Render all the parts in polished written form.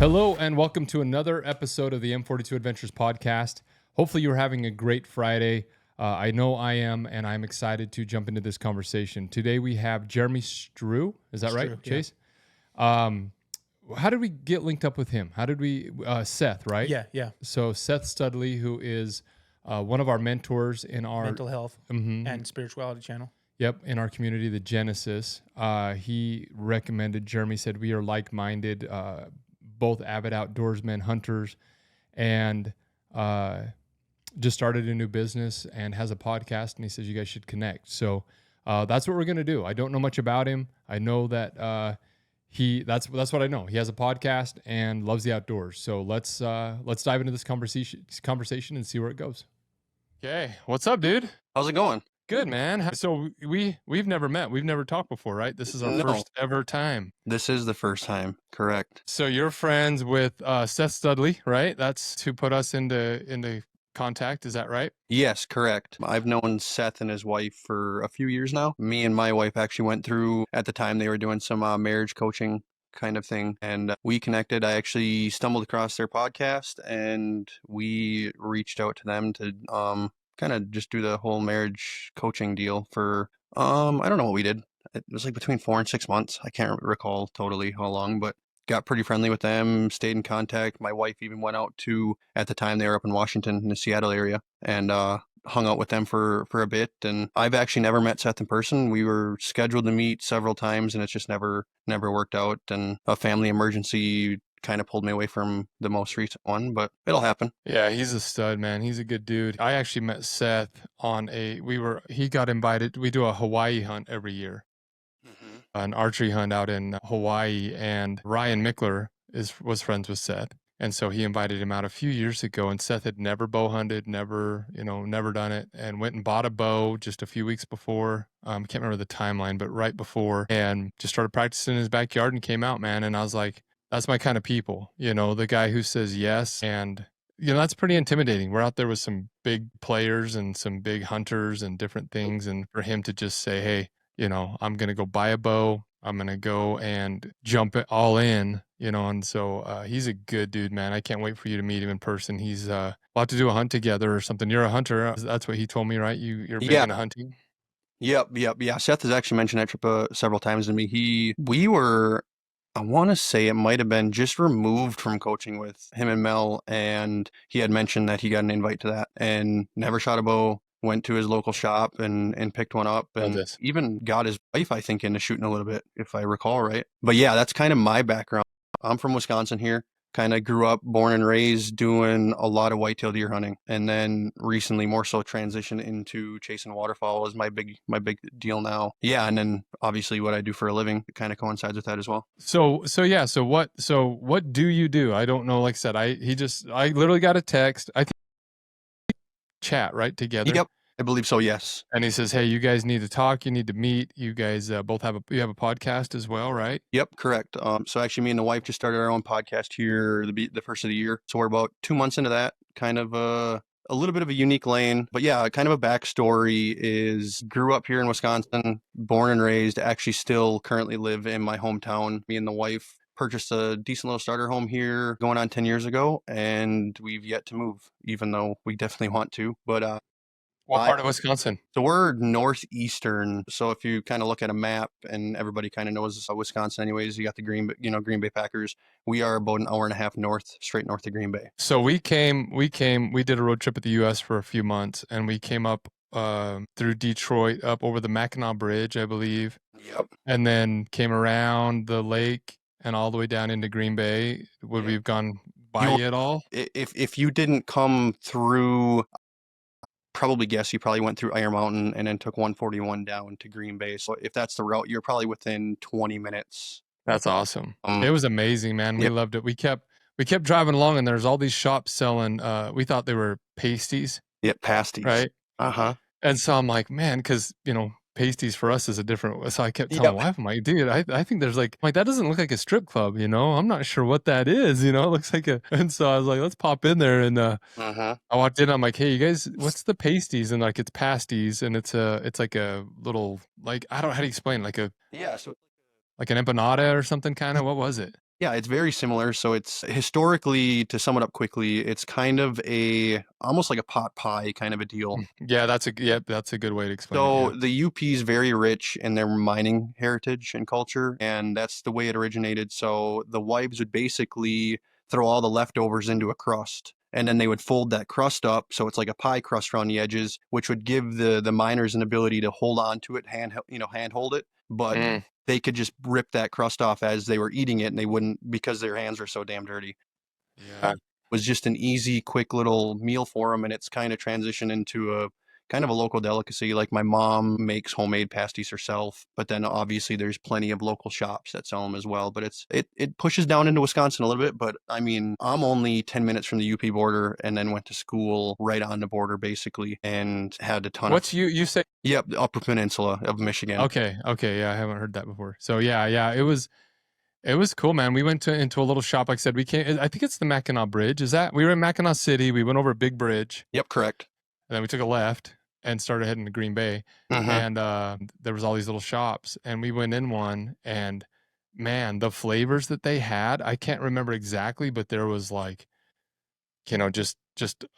Hello and welcome to another episode of the M42 Adventures podcast. Hopefully you're having a great Friday. I know I am, and I'm excited to jump into this conversation. Today we have Jeremy Streu. Is that right, Chase? Yeah. How did we get linked up with him? How did we, Seth, right? Yeah. So Seth Studley, who is one of our mentors in our mental health and spirituality channel. Yep, in our community, the Genesis. He recommended, Jeremy said, we are like-minded, both avid outdoorsmen, hunters, and just started a new business and has a podcast, and he says you guys should connect. So that's what we're going to do. I don't know much about him. I know that that's what I know. He has a podcast and loves the outdoors. So let's dive into this conversation and see where it goes. Okay, what's up, dude? How's it going? Good, man. So we've never met. We've never talked before, right? This is our first ever time. This is the first time, correct. So you're friends with Seth Studley, right? That's who put us into contact. Is that right? Yes, correct. I've known Seth and his wife for a few years now. Me and my wife actually went through, at the time they were doing some marriage coaching kind of thing, and we connected. I actually stumbled across their podcast and we reached out to them to kind of just do the whole marriage coaching deal for I don't know what we did. It was like between 4 and 6 months. I can't recall totally how long, but got pretty friendly with them, stayed in contact. My wife even went out to, at the time they were up in Washington in the Seattle area, and hung out with them for a bit. And I've actually never met Seth in person. We were scheduled to meet several times and it's just never worked out, and a family emergency kind of pulled me away from the most recent one, but it'll happen. Yeah, he's a stud, man. He's a good dude. I actually met Seth on he got invited. We do a Hawaii hunt every year, an archery hunt out in Hawaii, and Ryan Mickler was friends with Seth. And so he invited him out a few years ago, and Seth had never bow hunted, never done it, and went and bought a bow just a few weeks before. I can't remember the timeline, but right before, and just started practicing in his backyard and came out, man. And I was like, that's my kind of people, the guy who says yes. And, that's pretty intimidating. We're out there with some big players and some big hunters and different things. And for him to just say, hey, I'm going to go buy a bow. I'm going to go and jump it all in, and so he's a good dude, man. I can't wait for you to meet him in person. We'll have to do a hunt together or something. You're a hunter. That's what he told me, right? You're big into hunting. Yep. Yeah. Seth has actually mentioned that trip several times to me. We were, I want to say it might have been just removed from coaching with him and Mel, and he had mentioned that he got an invite to that and never shot a bow, went to his local shop and picked one up, and even got his wife, I think, into shooting a little bit, if I recall right. But yeah, that's kind of my background. I'm from Wisconsin here. Kind of grew up, born and raised, doing a lot of whitetail deer hunting, and then recently more so transitioned into chasing waterfowl is my big deal now. Yeah, and then obviously what I do for a living kind of coincides with that as well. So what do you do? I don't know. Like I said, I literally got a text. I think chat together. Yep. I believe so, yes. And he says, hey, you guys need to talk. You need to meet. You guys both have a podcast as well, right? Yep, correct. So actually me and the wife just started our own podcast here the first of the year. So we're about 2 months into that, kind of a little bit of a unique lane. But yeah, kind of a backstory is grew up here in Wisconsin, born and raised, actually still currently live in my hometown. Me and the wife purchased a decent little starter home here going on 10 years ago, and we've yet to move, even though we definitely want to. But what part of Wisconsin? So we're northeastern. So if you kind of look at a map, and everybody kind of knows Wisconsin anyways, you got the Green Bay Packers. We are about an hour and a half straight north of Green Bay. So we did a road trip at the U.S. for a few months, and we came up through Detroit, up over the Mackinac Bridge, I believe. Yep. And then came around the lake and all the way down into Green Bay. Would we have gone by it all? If you didn't come through, probably guess you probably went through Iron Mountain and then took 141 down to Green Bay. So if that's the route, you're probably within 20 minutes. That's awesome. It was amazing, man. We loved it. We kept driving along, and there's all these shops selling, we thought they were pasties. Yeah, pasties. Right? Uh-huh. And so I'm like, man, because, pasties for us is a different, so I kept telling my wife, I'm like, dude, I think there's like that doesn't look like a strip club, I'm not sure what that is, it looks like and so I was like, let's pop in there, and I walked in, I'm like, hey, you guys, what's the pasties? And like, it's pasties, and it's like a little, like, I don't know how to explain, like so like an empanada or something, kind of. What was it? Yeah, it's very similar. So it's historically, to sum it up quickly, it's kind of almost like a pot pie kind of a deal. Yeah, that's a good way to explain it. So Yeah. the UP is very rich in their mining heritage and culture, and that's the way it originated. So the wives would basically throw all the leftovers into a crust, and then they would fold that crust up so it's like a pie crust around the edges, which would give the miners an ability to hold on to it, hand hold it, but Mm. they could just rip that crust off as they were eating it, and they wouldn't, because their hands were so damn dirty. Yeah. Was just an easy, quick little meal for them, and it's kind of transitioned into a kind of a local delicacy. Like my mom makes homemade pasties herself, but then obviously there's plenty of local shops that sell them as well. But it pushes down into Wisconsin a little bit. But I mean, I'm only 10 minutes from the UP border, and then went to school right on the border basically, and had a ton of. What's you say? Yep, the Upper Peninsula of Michigan. Okay, yeah, I haven't heard that before. So yeah, it was cool, man. We went into a little shop. Like I said, we came. I think it's the Mackinac Bridge. Is that we were in Mackinac City? We went over a big bridge, Yep, correct. and then we took a left and started heading to Green Bay. And there was all these little shops, and we went in one, and man, the flavors that they had, I can't remember exactly, but there was like, just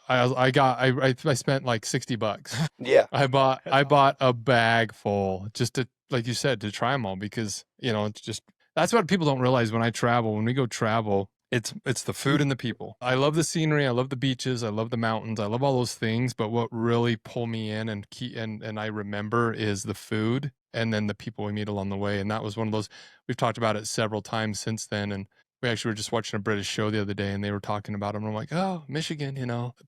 I spent like $60. Yeah. I bought a bag full just to, like you said, to try them all, because it's just, that's what people don't realize when I travel. When we go travel, it's the food and the people. I love the scenery, I love the beaches, I love the mountains, I love all those things, but what really pull me in and I remember is the food, and then the people we meet along the way. And that was one of those, we've talked about it several times since then. And we actually were just watching a British show the other day, and they were talking about them. And I'm like, oh, Michigan,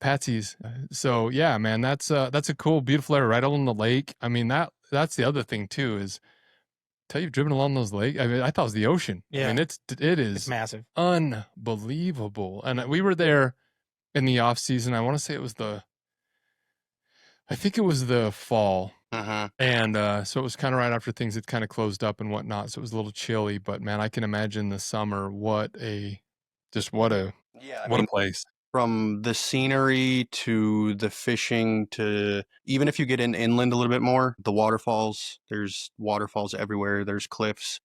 Patsy's. So yeah, man, that's a cool, beautiful area right along the lake. I mean, that's the other thing too, is tell you've driven along those lakes. I mean, I thought it was the ocean. Yeah. I mean, it's massive. Unbelievable. And we were there in the off season. I want to say I think it was the fall. And so it was kind of right after things had kind of closed up and whatnot. So it was a little chilly, but man, I can imagine the summer. What a place. From the scenery to the fishing to even if you get inland a little bit more, the waterfalls, there's waterfalls everywhere. There's cliffs.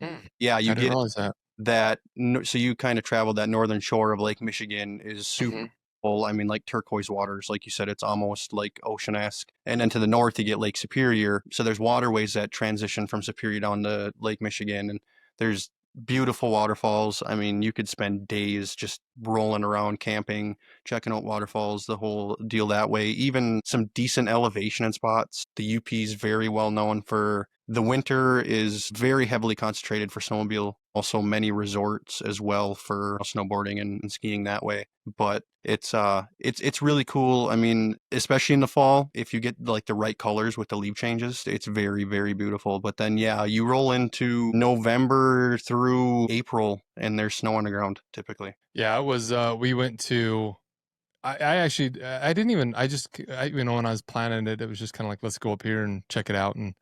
Yeah, you I didn't get realize that. so you kind of traveled that northern shore of Lake Michigan is super full. I mean, like turquoise waters, like you said, it's almost like ocean-esque. And then to the north, you get Lake Superior. So there's waterways that transition from Superior down to Lake Michigan, and there's beautiful waterfalls. I mean, you could spend days just rolling around, camping, checking out waterfalls, the whole deal that way. Even some decent elevation in spots. The UP is very well known for the winter is very heavily concentrated for snowmobile. Also many resorts as well for snowboarding and skiing that way. But it's really cool. I mean, especially in the fall, if you get like the right colors with the leaf changes, it's very, very beautiful. But then yeah, you roll into November through April and there's snow on the ground typically. Yeah, it was we went to I actually I didn't even when I was planning it, it was just kind of like, let's go up here and check it out, and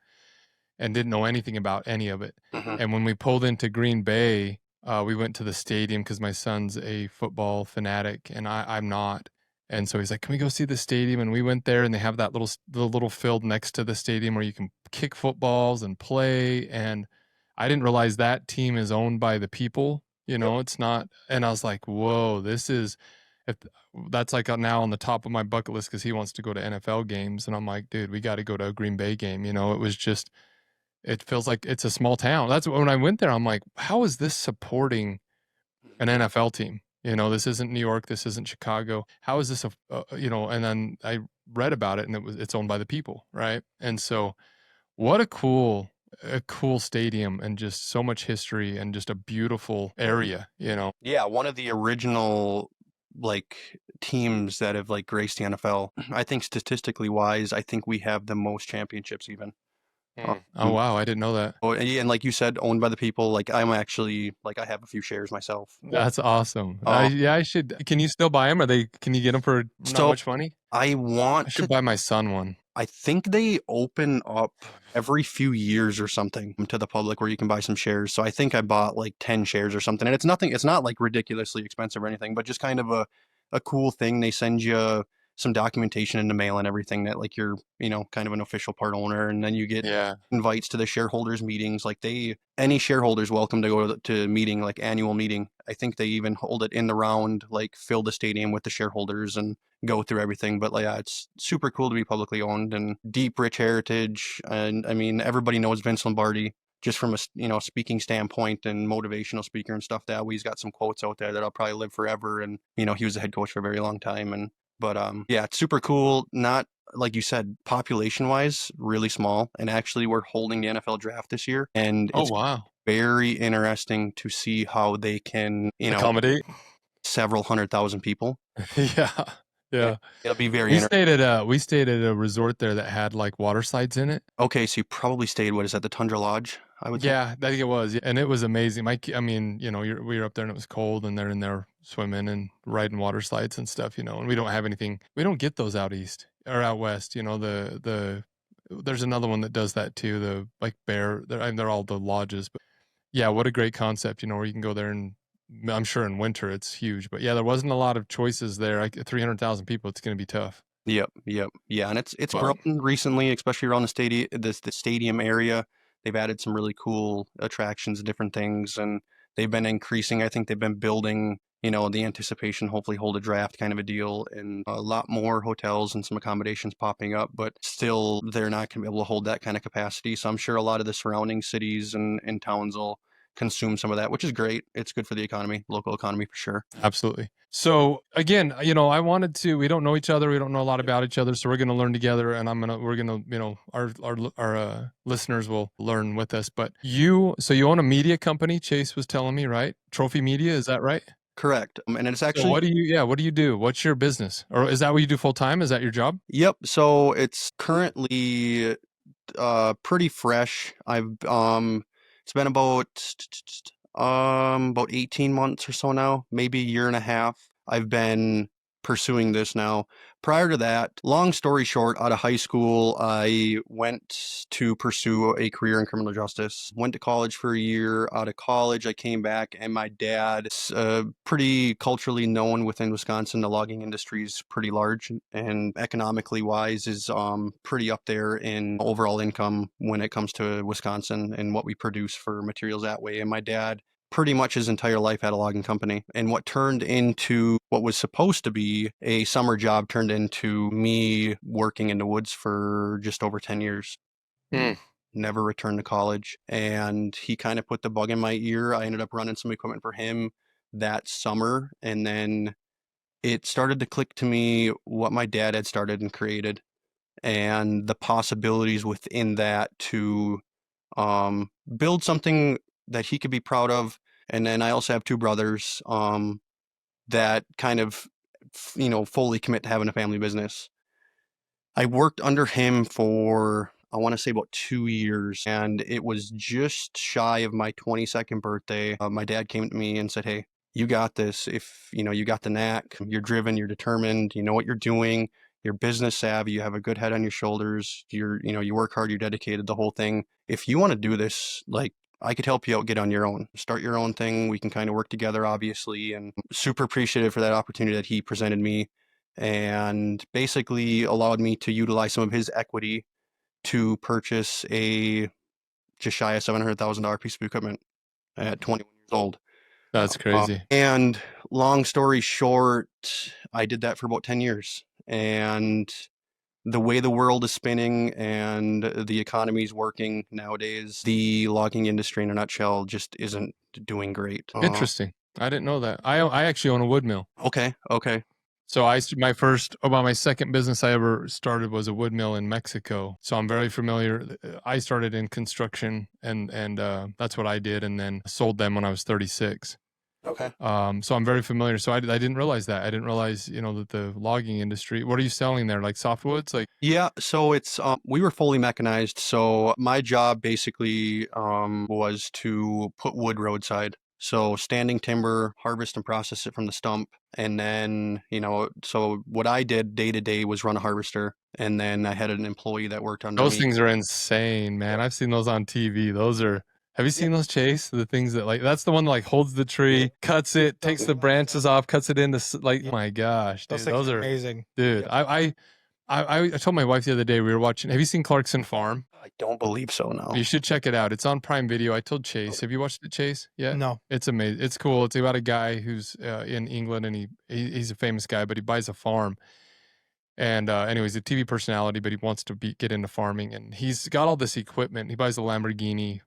didn't know anything about any of it. And when we pulled into Green Bay, we went to the stadium because my son's a football fanatic and I'm not. And so he's like, can we go see the stadium? And we went there, and they have the little field next to the stadium where you can kick footballs and play. And I didn't realize that team is owned by the people, it's not. And I was like, whoa, if that's like now on the top of my bucket list, because he wants to go to NFL games. And I'm like, dude, we got to go to a Green Bay game. It was just, it feels like it's a small town. That's when I went there, I'm like, how is this supporting an NFL team? This isn't New York. This isn't Chicago. How is this and then I read about it, and it's owned by the people. Right. And so what a cool stadium, and just so much history, and just a beautiful area, Yeah. One of the original like teams that have like graced the NFL. I think statistically wise, I think we have the most championships even. Oh wow, I didn't know that. Oh, and like you said, owned by the people. Like I'm actually like I have a few shares myself. That's awesome. I should. Can you still buy them? Can you get them for not much money? I should buy my son one. I think they open up every few years or something to the public where you can buy some shares. So I think I bought like 10 shares or something, and it's not like ridiculously expensive or anything, but just kind of a cool thing. They send you some documentation in the mail and everything that like you're, kind of an official part owner, and then you get Yeah. invites to the shareholders meetings. Like any shareholders welcome to go to meeting, like annual meeting. I think they even hold it in the round, like fill the stadium with the shareholders and go through everything. But like, yeah, it's super cool to be publicly owned and deep, rich heritage. And I mean, everybody knows Vince Lombardi just from a speaking standpoint and motivational speaker and stuff. That he's got some quotes out there that I'll probably live forever. And he was a head coach for a very long time. But yeah, it's super cool. Not like you said, population wise, really small. And actually, we're holding the NFL draft this year, and Oh, it's wow. very interesting to see how they can, Accommodate. several 100,000 people. Yeah. Yeah. It'll be very interesting. We stayed at a resort there that had like water slides in it. Okay, so you probably stayed, what is that, the Tundra Lodge, I would think? Yeah, I think it was. Yeah, and it was amazing. I mean, we were up there and it was cold, and they're in there swimming and riding water slides and stuff, and we don't have anything. We don't get those out east or out west. There's another one that does that too. The like bear. They're all the lodges, but yeah, what a great concept. Where you can go there, and I'm sure in winter it's huge. But yeah, there wasn't a lot of choices there. Like 300,000 people, it's going to be tough. Yep. Yeah, and it's grown recently, especially around the stadium area. They've added some really cool attractions, different things, and they've been increasing. I think they've been building, the anticipation, hopefully hold a draft kind of a deal, and a lot more hotels and some accommodations popping up, but still they're not going to be able to hold that kind of capacity. So I'm sure a lot of the surrounding cities and towns will consume some of that, which is great. It's good for the economy, local economy for sure. Absolutely. So again, we don't know each other. We don't know a lot about each other. So we're going to learn together, and we're going to, our listeners will learn with us. But you own a media company, Chase was telling me, right? Trophy Media. Is that right? Correct. And it's actually, so what do you do? What's your business? Or is that what you do full time? Is that your job? Yep. So it's currently pretty fresh. It's been about 18 months or so now, maybe a year and a half. I've been pursuing this now. Prior to that, long story short, out of high school, I went to pursue a career in criminal justice. Went to college for a year. Out of college, I came back, and my dad, pretty culturally known within Wisconsin. The logging industry is pretty large, and economically wise is pretty up there in overall income when it comes to Wisconsin and what we produce for materials that way. And my dad pretty much his entire life had a logging company. And what turned into what was supposed to be a summer job turned into me working in the woods for just over 10 years. Never returned to college. And he kind of put the bug in my ear. I ended up running some equipment for him that summer. And then it started to click to me what my dad had started and created and the possibilities within that to build something that he could be proud of. And then I also have two brothers that kind of, fully commit to having a family business. I worked under him for, I want to say about 2 years, and it was just shy of my 22nd birthday. My dad came to me and said, "Hey, you got this. If, you got the knack, you're driven, you're determined, you know what you're doing, you're business savvy, you have a good head on your shoulders, you work hard, you're dedicated, the whole thing. If you want to do this, like, I could help you out, get on your own, start your own thing. We can kind of work together, obviously." And super appreciative for that opportunity that he presented me and basically allowed me to utilize some of his equity to purchase a just shy of $700,000 piece of equipment at 21 years old. That's crazy. And long story short, I did that for about 10 years. And the way the world is spinning and the economy is working nowadays, the logging industry in a nutshell just isn't doing great. Interesting. I didn't know that. I actually own a wood mill. Okay. So my second business I ever started was a wood mill in Mexico. So I'm very familiar. I started in construction and that's what I did, and then sold them when I was 36. Okay. So I'm very familiar. So I didn't realize that. I didn't realize, that the logging industry, what are you selling there? Like softwoods? Like, yeah. So it's, we were fully mechanized. So my job basically, was to put wood roadside. So standing timber, harvest and process it from the stump. And then, so what I did day to day was run a harvester. And then I had an employee that worked under those me. things are insane, man. I've seen those on TV. Those are Have you seen those, Chase? The things that like that's the one that like holds the tree, cuts it, takes the branches off, cuts it into like my gosh, dude, those are amazing. Dude, I told my wife the other day we were watching. Have you seen Clarkson Farm? I don't believe so. No. You should check it out. It's on Prime Video. I told Chase. Have you watched it, Chase? Yeah. No. It's amazing. It's cool. It's about a guy who's in England and he's a famous guy, but he buys a farm. And anyways, a TV personality, but he wants to get into farming, and he's got all this equipment. He buys a Lamborghini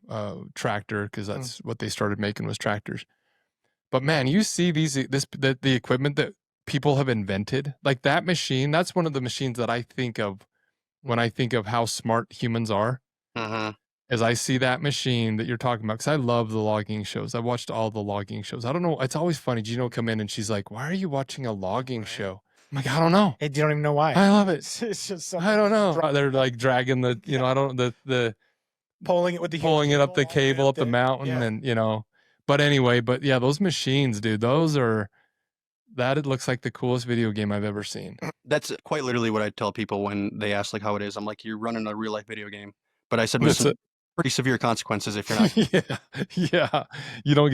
tractor because that's what they started making was tractors. But man, you see the equipment that people have invented, like that machine. That's one of the machines that I think of when I think of how smart humans are. As I see that machine that you're talking about, because I love the logging shows. I watched all the logging shows. I don't know. It's always funny. Gino come in and she's like, "Why are you watching a logging show?" I'm like, I don't know. Hey, you don't even know why. I love it. It's just I don't know. They're like dragging the, I don't the pulling it with the pulling it up the cable up the mountain, and But anyway, yeah, those machines, dude. It looks like the coolest video game I've ever seen. That's quite literally what I tell people when they ask like how it is. I'm like, you're running a real life video game. But I said, there's pretty severe consequences if you're not. Yeah. You don't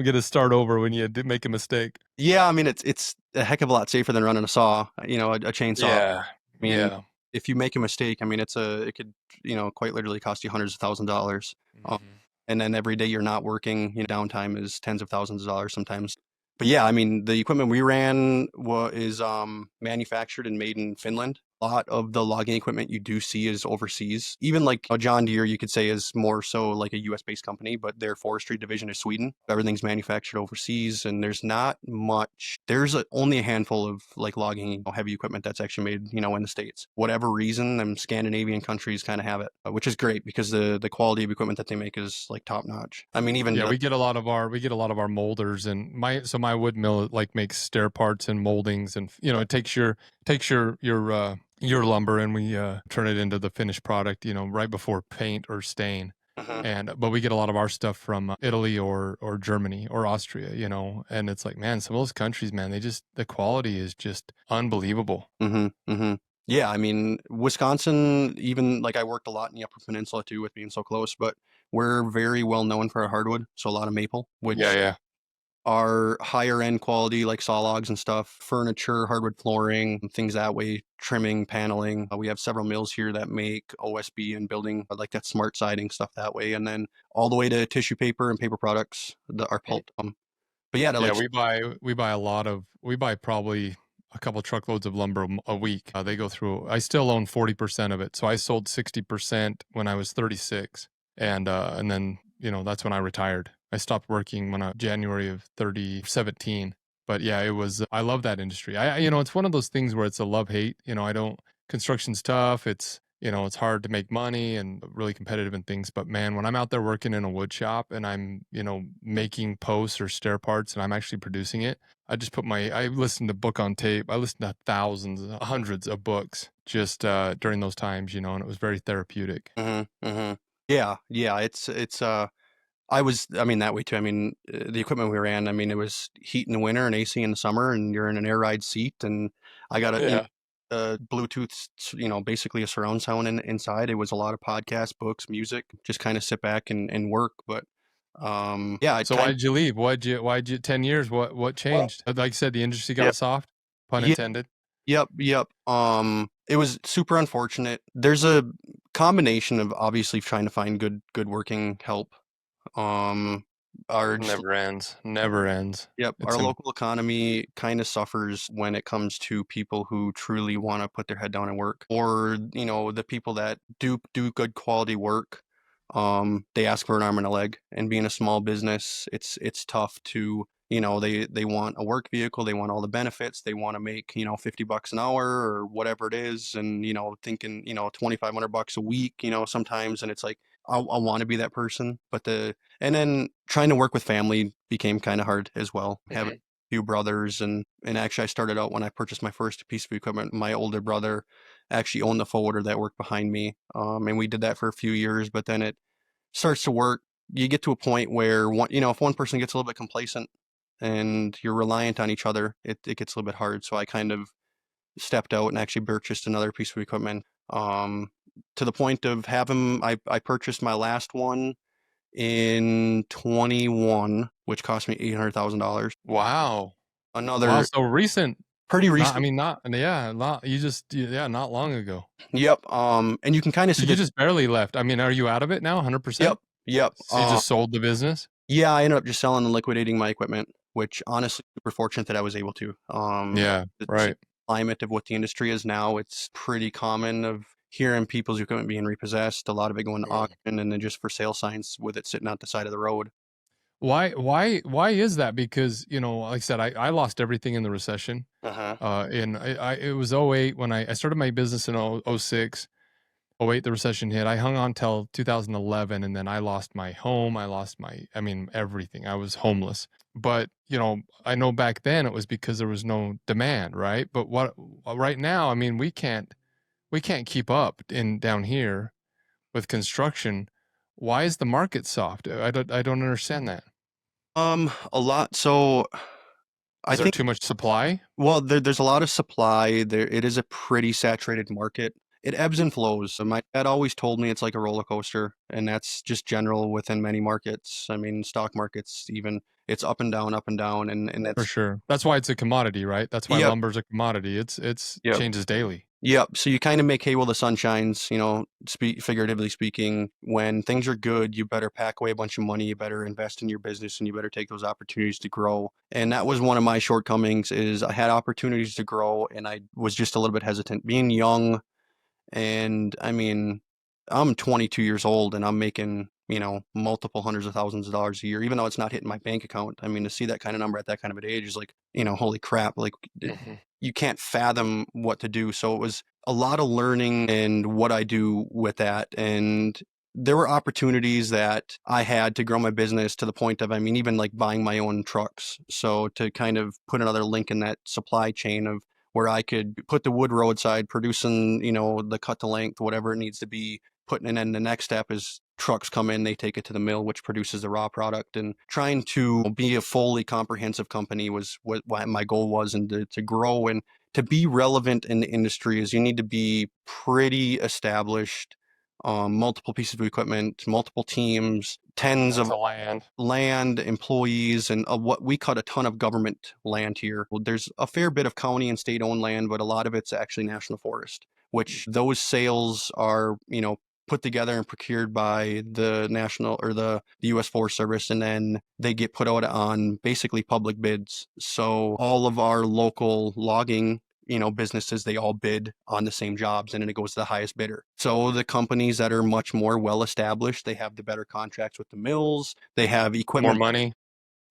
get to start over when you make a mistake. Yeah, I mean it's a heck of a lot safer than running a saw, a chainsaw. Yeah. I mean, if you make a mistake, I mean it could, quite literally cost you hundreds of thousands of dollars. And then every day you're not working, downtime is tens of thousands of dollars sometimes. But yeah, I mean, the equipment we ran is manufactured and made in Finland. A lot of the logging equipment you do see is overseas. Even like a John Deere, you could say, is more so like a US-based company, but their forestry division is Sweden. Everything's manufactured overseas, and there's not much. There's only a handful of like logging heavy equipment that's actually made, in the States. Whatever reason, them Scandinavian countries kind of have it, which is great because the quality of equipment that they make is like top notch. I mean, even we get a lot of our molders, and my wood mill like makes stair parts and moldings, and it takes your lumber and we turn it into the finished product, right before paint or stain. But we get a lot of our stuff from Italy or Germany or Austria, and it's like, man, some of those countries, man, the quality is just unbelievable. Yeah, I mean, Wisconsin, even like I worked a lot in the Upper Peninsula too with being so close, but we're very well known for our hardwood. So a lot of maple, which are higher end quality like saw logs and stuff, furniture, hardwood flooring, things that way, trimming, paneling. We have several mills here that make OSB and building like that smart siding stuff that way. And then all the way to tissue paper and paper products, our pulp. But yeah, we buy probably a couple truckloads of lumber a week. I still own 40% of it. So I sold 60% when I was 36. And then, that's when I retired. I stopped working January of 2017. But yeah, I love that industry. It's one of those things where it's a love-hate. Construction's tough. It's hard to make money and really competitive and things. But man, when I'm out there working in a wood shop and I'm, making posts or stair parts and I'm actually producing it, I listened to book on tape. I listened to thousands, hundreds of books just during those times, and it was very therapeutic. Yeah. That way too. I mean, the equipment we ran, I mean, it was heat in the winter and AC in the summer, and you're in an air ride seat. And I got a Bluetooth, basically a surround sound inside. It was a lot of podcasts, books, music, just kind of sit back and work. But So why'd you leave? Why'd you 10 years? What changed? Like you said, the industry got soft, pun intended. Yep. It was super unfortunate. There's a combination of obviously trying to find good working help. Never ends. Yep. Our local economy kind of suffers when it comes to people who truly want to put their head down and work, or, the people that do good quality work. They ask for an arm and a leg, and being a small business, it's tough to, they want a work vehicle. They want all the benefits. They want to make, $50 an hour or whatever it is. And, thinking, $2,500 a week, sometimes. And it's like, I want to be that person, and then trying to work with family became kind of hard as well. Having a few brothers, and actually I started out when I purchased my first piece of equipment. My older brother actually owned the forwarder that worked behind me, and we did that for a few years. But then it starts to work. You get to a point where if one person gets a little bit complacent and you're reliant on each other, it gets a little bit hard. So I kind of stepped out and actually purchased another piece of equipment. To the point of I purchased my last one in 21, which cost me $800,000. Wow. Another So recent. pretty Not, I recent. mean, not, yeah, not, not long ago. Yep. And you can kind of see You just barely left. I mean, are you out of it now? 100%? Yep. Yep. So you just sold the business? Yeah, I ended up just selling and liquidating my equipment, which honestly, super fortunate that I was able to. Yeah, right. Climate of what the industry is now, it's pretty common of hearing people's equipment being repossessed, a lot of it going to auction and then just for sale signs with it sitting out the side of the road. Why is that? Because, like I said, I lost everything in the recession. Uh-huh. It was '08 when I started my business in '06. '08, the recession hit. I hung on till 2011, and then I lost my home. I mean, everything. I was homeless. But, I know back then it was because there was no demand, right? But right now, I mean, we can't keep up down here with construction. Why is the market soft? I don't understand that. A lot. So I Is there think, too much supply? well, there's a lot of supply. It is a pretty saturated market. It ebbs and flows. So my dad always told me it's like a roller coaster, and that's just general within many markets. I mean, stock markets even, it's up and down, and For that's sure. That's why it's a commodity, right? That's why yep, lumber's a commodity. It's yep. changes daily. Yep. So you kind of make hay while the sun shines, figuratively speaking. When things are good, you better pack away a bunch of money, you better invest in your business, and you better take those opportunities to grow. And that was one of my shortcomings is I had opportunities to grow and I was just a little bit hesitant. Being young, and I mean, I'm 22 years old and I'm making, multiple hundreds of thousands of dollars a year, even though it's not hitting my bank account. I mean, to see that kind of number at that kind of an age is like, holy crap, like Mhm. you can't fathom what to do. So it was a lot of learning and what I do with that. And there were opportunities that I had to grow my business to the point of, I mean, even like buying my own trucks. So to kind of put another link in that supply chain of where I could put the wood roadside, producing, the cut to length, whatever it needs to be, putting it in. The next step is trucks come in, they take it to the mill, which produces the raw product. And trying to be a fully comprehensive company was what my goal was, and to grow and to be relevant in the industry is you need to be pretty established, multiple pieces of equipment, multiple teams, tens Tons of of land. land, employees, and what we cut a ton of government land here. Well, there's a fair bit of county and state owned land, but a lot of it's actually national forest, which those sales are, put together and procured by the national or the U.S. Forest Service, and then they get put out on basically public bids. So all of our local logging businesses, they all bid on the same jobs and then it goes to the highest bidder. So the companies that are much more well established, they have the better contracts with the mills, they have More equipment, money.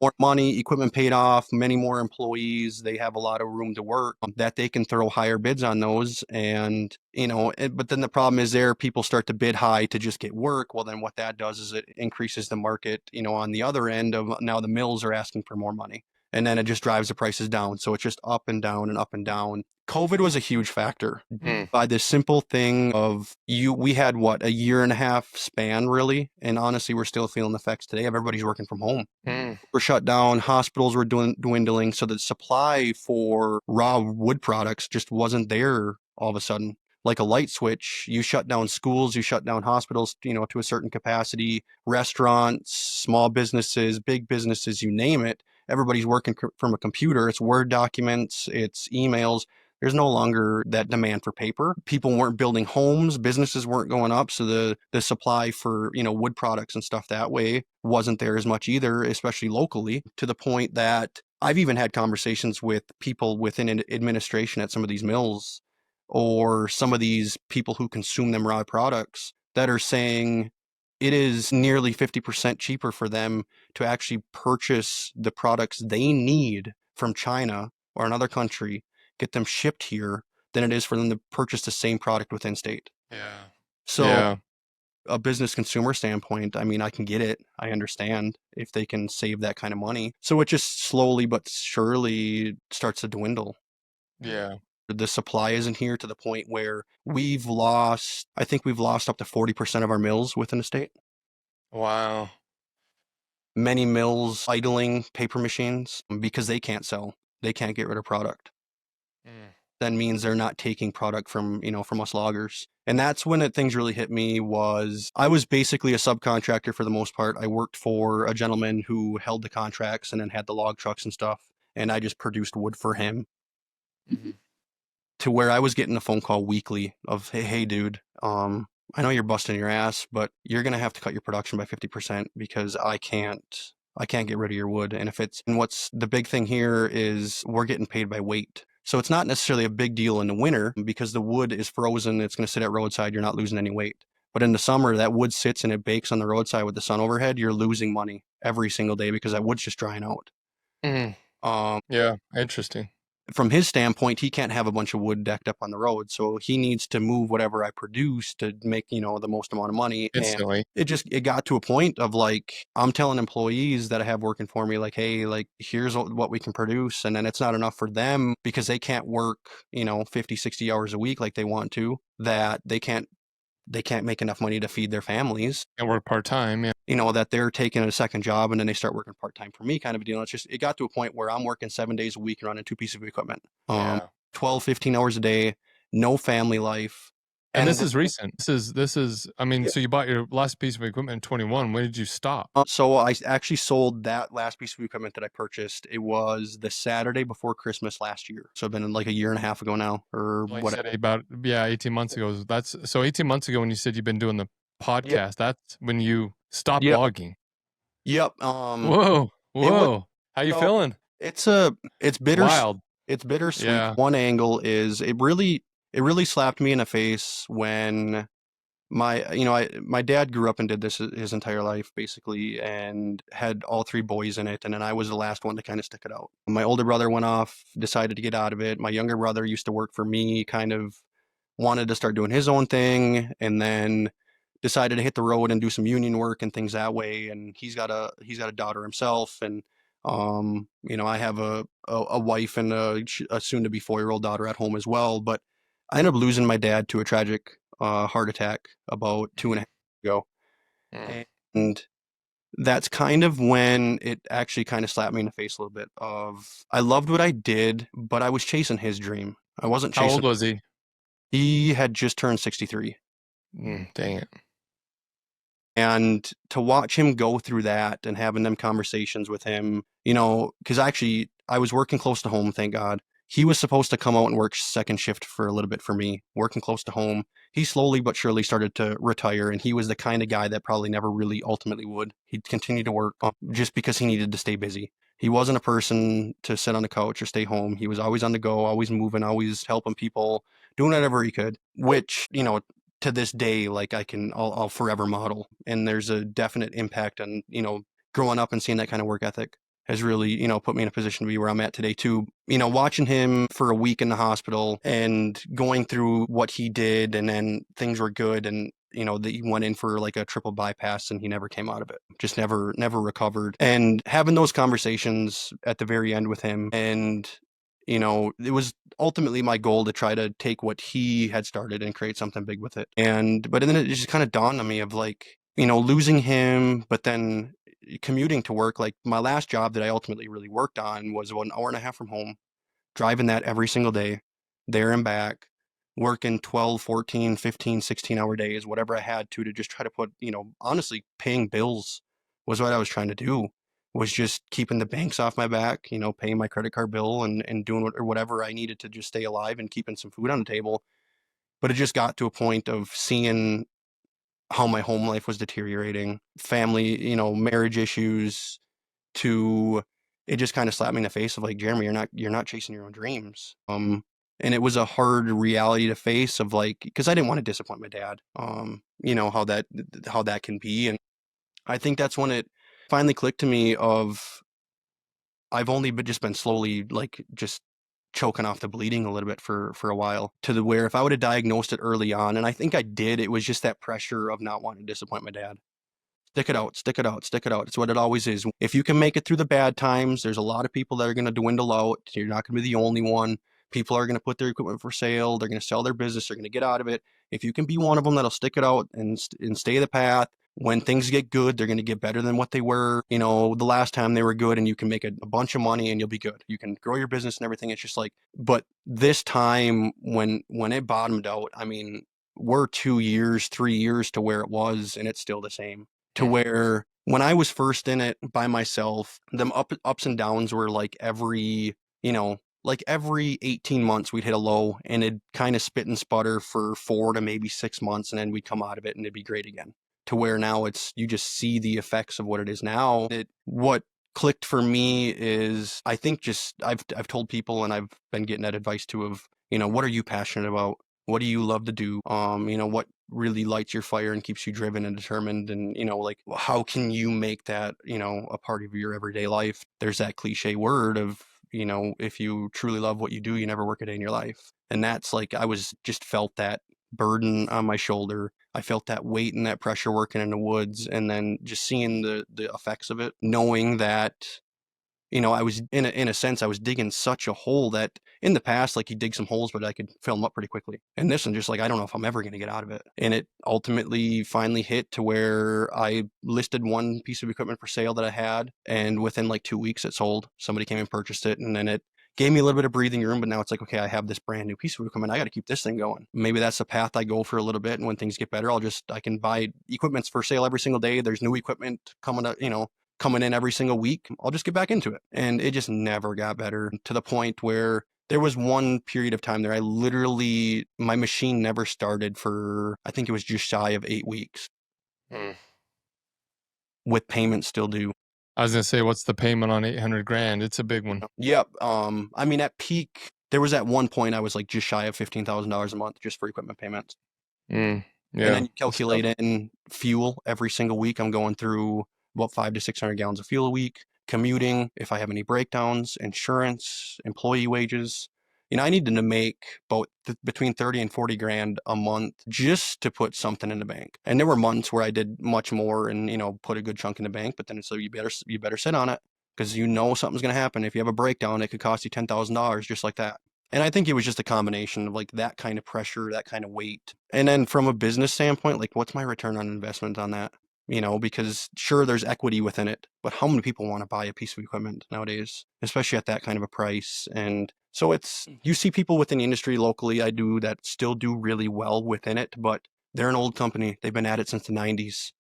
more money, equipment paid off, many more employees, they have a lot of room to work, that they can throw higher bids on those. And, but then the problem is there, people start to bid high to just get work. Well, then what that does is it increases the market, on the other end of now the mills are asking for more money. And then it just drives the prices down. So it's just up and down and up and down. COVID was a huge factor. Mm. By this simple thing of we had what, a year and a half span really. And honestly, we're still feeling the effects today of everybody's working from home. Mm. Were shut down, hospitals were dwindling. So the supply for raw wood products just wasn't there all of a sudden. Like a light switch, you shut down schools, you shut down hospitals, to a certain capacity, restaurants, small businesses, big businesses, you name it. Everybody's working from a computer. It's Word documents, it's emails. There's no longer that demand for paper. People weren't building homes, businesses weren't going up, so the supply for, wood products and stuff that way wasn't there as much either, especially locally, to the point that I've even had conversations with people within administration at some of these mills or some of these people who consume them raw products that are saying it is nearly 50% cheaper for them to actually purchase the products they need from China or another country, get them shipped here, than it is for them to purchase the same product within state. Yeah. So Yeah. a business consumer standpoint, I mean, I can get it. I understand if they can save that kind of money. So it just slowly but surely starts to dwindle. Yeah. The supply isn't here to the point where I think we've lost up to 40% of our mills within the state. Wow. Many mills idling paper machines because they can't sell. They can't get rid of product. Mm. then means they're not taking product from, from us loggers. And that's when things really hit me. Was I was basically a subcontractor for the most part. I worked for a gentleman who held the contracts and then had the log trucks and stuff, and I just produced wood for him. To where I was getting a phone call weekly of, hey dude, I know you're busting your ass, but you're gonna have to cut your production by 50% because I can't get rid of your wood. And what's the big thing here is we're getting paid by weight. So it's not necessarily a big deal in the winter because the wood is frozen. It's going to sit at roadside. You're not losing any weight. But in the summer, that wood sits and it bakes on the roadside with the sun overhead. You're losing money every single day because that wood's just drying out. Yeah, interesting. From his standpoint, he can't have a bunch of wood decked up on the road. So he needs to move whatever I produce to make, the most amount of money. Instantly. And it got to a point of like, I'm telling employees that I have working for me, like, hey, like, here's what we can produce. And then it's not enough for them because they can't work, 50, 60 hours a week like they want to, that they can't make enough money to feed their families. And work part-time, yeah. That they're taking a second job and then they start working part-time for me kind of a deal. It got to a point where I'm working 7 days a week and running 2 pieces of equipment. 12, 15 hours a day, no family life. And this is recent. This is, I mean, so you bought your last piece of equipment in 21. When did you stop? So I actually sold that last piece of equipment that I purchased. It was the Saturday before Christmas last year. So it's been like a year and a half ago now, or Like what? said, about 18 months ago. That's so 18 months ago when you said you've been doing the podcast. That's when you stopped logging. Yep. Whoa. How you feeling? It's bitter. Wild. It's bittersweet. Yeah. One angle is it really slapped me in the face when my dad grew up and did this his entire life basically and had all 3 boys in it, and then I was the last one to kind of stick it out. My older brother went off, decided to get out of it. My younger brother used to work for me, kind of wanted to start doing his own thing, and then decided to hit the road and do some union work and things that way. And he's got a daughter himself, and I have a wife and a soon to be 4-year-old daughter at home as well. But I ended up losing my dad to a tragic heart attack about 2.5 years ago. And that's kind of when it actually kind of slapped me in the face a little bit of, I loved what I did, but I was chasing his dream. I wasn't chasing. How old was he? He had just turned 63. Dang it. And to watch him go through that and having them conversations with him, because actually I was working close to home, thank God. He was supposed to come out and work second shift for a little bit for me, working close to home. He slowly but surely started to retire, and he was the kind of guy that probably never really ultimately would. He'd continue to work just because he needed to stay busy. He wasn't a person to sit on the couch or stay home. He was always on the go, always moving, always helping people, doing whatever he could, which, to this day, like I'll forever model. And there's a definite impact on, growing up and seeing that kind of work ethic has really, put me in a position to be where I'm at today too. Watching him for a week in the hospital and going through what he did, and then things were good, and that he went in for like a triple bypass and he never came out of it, just never recovered. And having those conversations at the very end with him, and it was ultimately my goal to try to take what he had started and create something big with it. But then it just kind of dawned on me of like, losing him, but then commuting to work. Like my last job that I ultimately really worked on was about 1.5 hours from home, driving that every single day, there and back, working 12, 14, 15, 16-hour days, whatever I had to just try to put, honestly, paying bills was what I was trying to do. Was just keeping the banks off my back, paying my credit card bill and doing whatever I needed to just stay alive and keeping some food on the table. But it just got to a point of seeing how my home life was deteriorating, family, marriage issues, to it just kind of slapped me in the face of like, Jeremy, you're not chasing your own dreams. And it was a hard reality to face of like, because I didn't want to disappoint my dad. How that can be. And I think that's when it finally clicked to me of I've only just been slowly like just choking off the bleeding a little bit for a while, to the where if I would have diagnosed it early on, and I think I did, it was just that pressure of not wanting to disappoint my dad. Stick it out, stick it out, stick it out. It's what it always is. If you can make it through the bad times, there's a lot of people that are going to dwindle out. You're not going to be the only one. People are going to put their equipment for sale. They're going to sell their business. They're going to get out of it. If you can be one of them that'll stick it out and stay the path, when things get good, they're going to get better than what they were, the last time they were good, and you can make a bunch of money and you'll be good. You can grow your business and everything. It's just like, but this time when it bottomed out, I mean, we're 2 years, 3 years to where it was, and it's still the same. To where when I was first in it by myself, them ups and downs were like every 18 months we'd hit a low, and it'd kind of spit and sputter for 4 to maybe 6 months, and then we'd come out of it and it'd be great again. To where now you just see the effects of what it is now. What clicked for me is, I think, just I've told people, and I've been getting that advice too, of, what are you passionate about? What do you love to do? What really lights your fire and keeps you driven and determined, and like, how can you make that a part of your everyday life? There's that cliche word of, if you truly love what you do, you never work a day in your life. And that's like, I was just felt that burden on my shoulder. I felt that weight and that pressure working in the woods, and then just seeing the effects of it, knowing that, I was in a sense, I was digging such a hole that in the past, like, you dig some holes, but I could fill them up pretty quickly. And this one, just like, I don't know if I'm ever going to get out of it. And it ultimately finally hit to where I listed one piece of equipment for sale that I had, and within like 2 weeks it sold. Somebody came and purchased it, and then it gave me a little bit of breathing room, but now it's like, okay, I have this brand new piece of equipment. I got to keep this thing going. Maybe that's the path I go for a little bit. And when things get better, I can buy equipments for sale every single day. There's new equipment coming in every single week. I'll just get back into it. And it just never got better, to the point where there was one period of time there, my machine never started for, I think it was just shy of 8 weeks. With payments still due. I was gonna say, what's the payment on 800 grand? It's a big one. Yep. I mean, at peak, there was at one point I was like just shy of $15,000 a month just for equipment payments. Yeah. And then you calculate in fuel every single week. I'm going through about 500 to 600 gallons of fuel a week, commuting, if I have any breakdowns, insurance, employee wages. I needed to make about between 30 and 40 grand a month just to put something in the bank. And there were months where I did much more and, put a good chunk in the bank, but then so you better sit on it, because something's going to happen. If you have a breakdown, it could cost you $10,000 just like that. And I think it was just a combination of like that kind of pressure, that kind of weight. And then from a business standpoint, like, what's my return on investment on that? Because sure, there's equity within it, but how many people want to buy a piece of equipment nowadays, especially at that kind of a price? And so you see people within the industry locally, I do, that still do really well within it, but they're an old company. They've been at it since the 90s.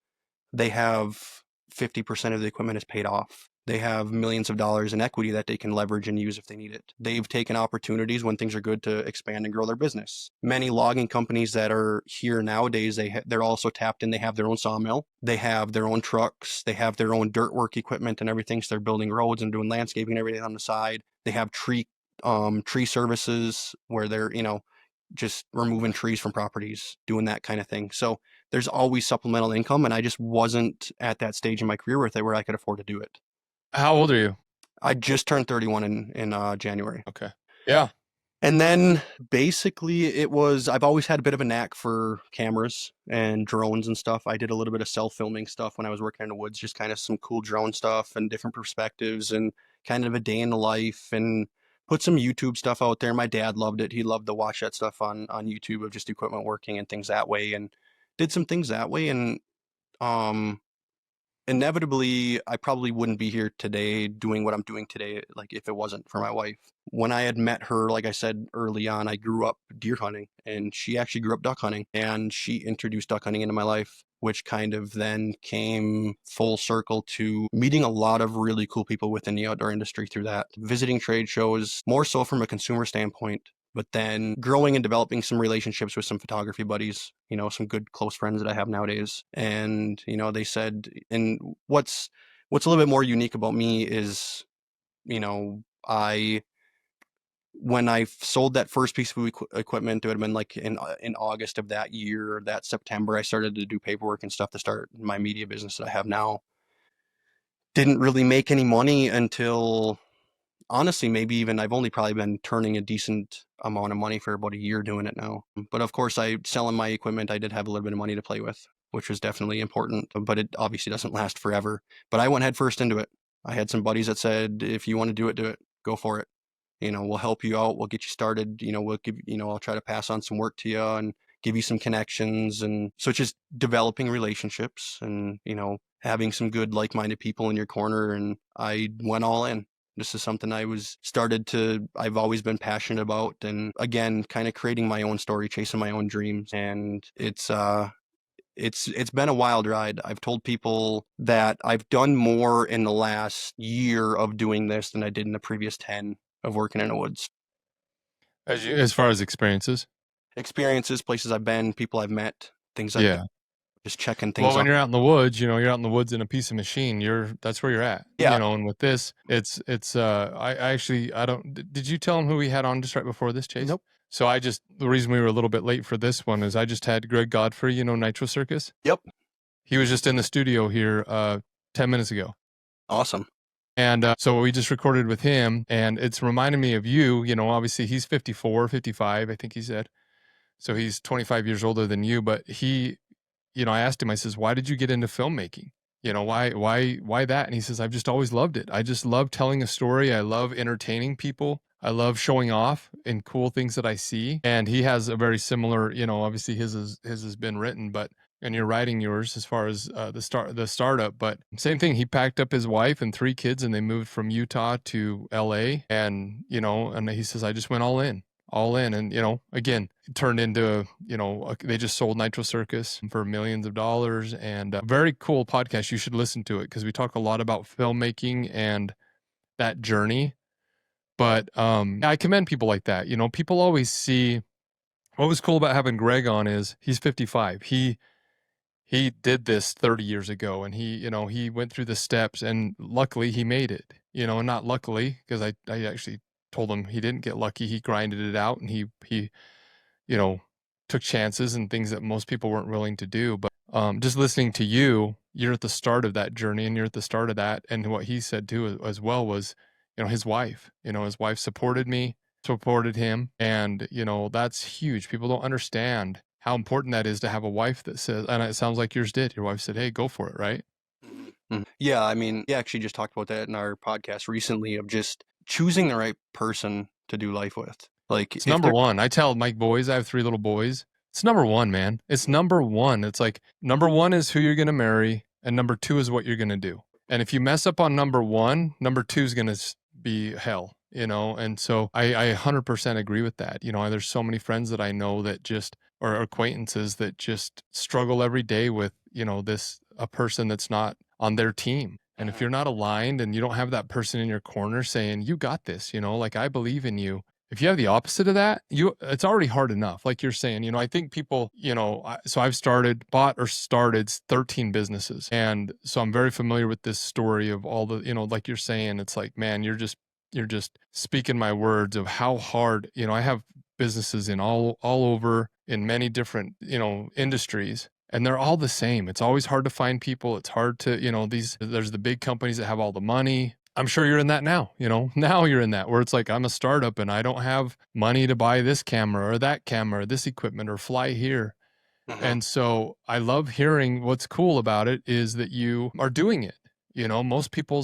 They have 50% of the equipment is paid off. They have millions of dollars in equity that they can leverage and use if they need it. They've taken opportunities when things are good to expand and grow their business. Many logging companies that are here nowadays, they're also tapped in. They have their own sawmill. They have their own trucks. They have their own dirt work equipment and everything. So they're building roads and doing landscaping and everything on the side. They have tree services where they're, just removing trees from properties, doing that kind of thing. So there's always supplemental income, and I just wasn't at that stage in my career with it where I could afford to do it. How old are you? I just turned 31 in January. Okay. Yeah. And then basically I've always had a bit of a knack for cameras and drones and stuff. I did a little bit of self-filming stuff when I was working in the woods, just kind of some cool drone stuff and different perspectives and kind of a day in the life, and put some YouTube stuff out there. My dad loved it. He loved to watch that stuff on YouTube of just equipment working and things that way, and did some things that way. And inevitably, I probably wouldn't be here today doing what I'm doing today, like, if it wasn't for my wife. When I had met her, like I said early on, I grew up deer hunting, and she actually grew up duck hunting, and she introduced duck hunting into my life, which kind of then came full circle to meeting a lot of really cool people within the outdoor industry through that, visiting trade shows, more so from a consumer standpoint, but then growing and developing some relationships with some photography buddies, some good close friends that I have nowadays. And, they said, and what's a little bit more unique about me is, when I sold that first piece of equipment, it would have been like in August of that year, or that September, I started to do paperwork and stuff to start my media business that I have now. Didn't really make any money until, honestly, maybe even I've only probably been turning a decent amount of money for about a year doing it now. But of course, selling my equipment, I did have a little bit of money to play with, which was definitely important, but it obviously doesn't last forever. But I went head first into it. I had some buddies that said, if you want to do it, go for it. We'll help you out. We'll get you started. We'll give, I'll try to pass on some work to you and give you some connections. And so it's just developing relationships and, having some good like-minded people in your corner. And I went all in. This is something I've always been passionate about. And again, kind of creating my own story, chasing my own dreams. And it's been a wild ride. I've told people that I've done more in the last year of doing this than I did in the previous 10 of working in the woods. As far as experiences? Experiences, places I've been, people I've met, things I've done, just checking things Well, when off. you're out in the woods, you're out in the woods in a piece of machine, that's where you're at. Yeah. And with this, I don't, did you tell him who we had on just right before this, Chase? Nope. So the reason we were a little bit late for this one is I just had Greg Godfrey, Nitro Circus. Yep. He was just in the studio here 10 minutes ago. Awesome. And so we just recorded with him, and it's reminding me of you. Obviously he's 54, 55, I think he said. So he's 25 years older than you, but I asked him, I says, why did you get into filmmaking? Why that? And he says, I've just always loved it. I just love telling a story. I love entertaining people. I love showing off and cool things that I see. And he has a very similar, obviously his has been written, and you're writing yours as far as the startup, but same thing. He packed up his wife and 3 kids and they moved from Utah to LA. And, and he says, I just went all in. And, again, it turned into, they just sold Nitro Circus for millions of dollars, and a very cool podcast. You should listen to it because we talk a lot about filmmaking and that journey. But I commend people like that. People always see what was cool about having Greg on is he's 55. He did this 30 years ago, and he went through the steps, and luckily he made it, and not luckily, because I actually told him he didn't get lucky. He grinded it out, and he took chances and things that most people weren't willing to do. But just listening to you're at the start of that journey, and you're at the start of that. And what he said too as well was, his wife supported me, supported him. And, that's huge. People don't understand how important that is to have a wife that says, and it sounds like yours did. Your wife said, hey, go for it, right? Mm-hmm. Yeah, I mean, we actually just talked about that in our podcast recently of just choosing the right person to do life with. Like, it's number one. I tell my boys, I have 3 little boys. It's number one, man. It's number one. It's like number one is who you're going to marry, and number 2 is what you're going to do. And if you mess up on number 1, number 2 is going to be hell, And so I 100% agree with that. There's so many friends that I know that just, or acquaintances that just struggle every day with, a person that's not on their team. And if you're not aligned and you don't have that person in your corner saying, you got this, like I believe in you. If you have the opposite of that, it's already hard enough. Like you're saying, I think people, so I've bought or started 13 businesses. And so I'm very familiar with this story of all the, like you're saying, it's like, man, you're just speaking my words of how hard, I have businesses in all over in many different, industries. And they're all the same. It's always hard to find people. It's hard to, there's the big companies that have all the money. I'm sure you're in that now, now you're in that where it's like, I'm a startup and I don't have money to buy this camera or that camera, or this equipment, or fly here. Mm-hmm. And so I love hearing what's cool about it is that you are doing it. Most people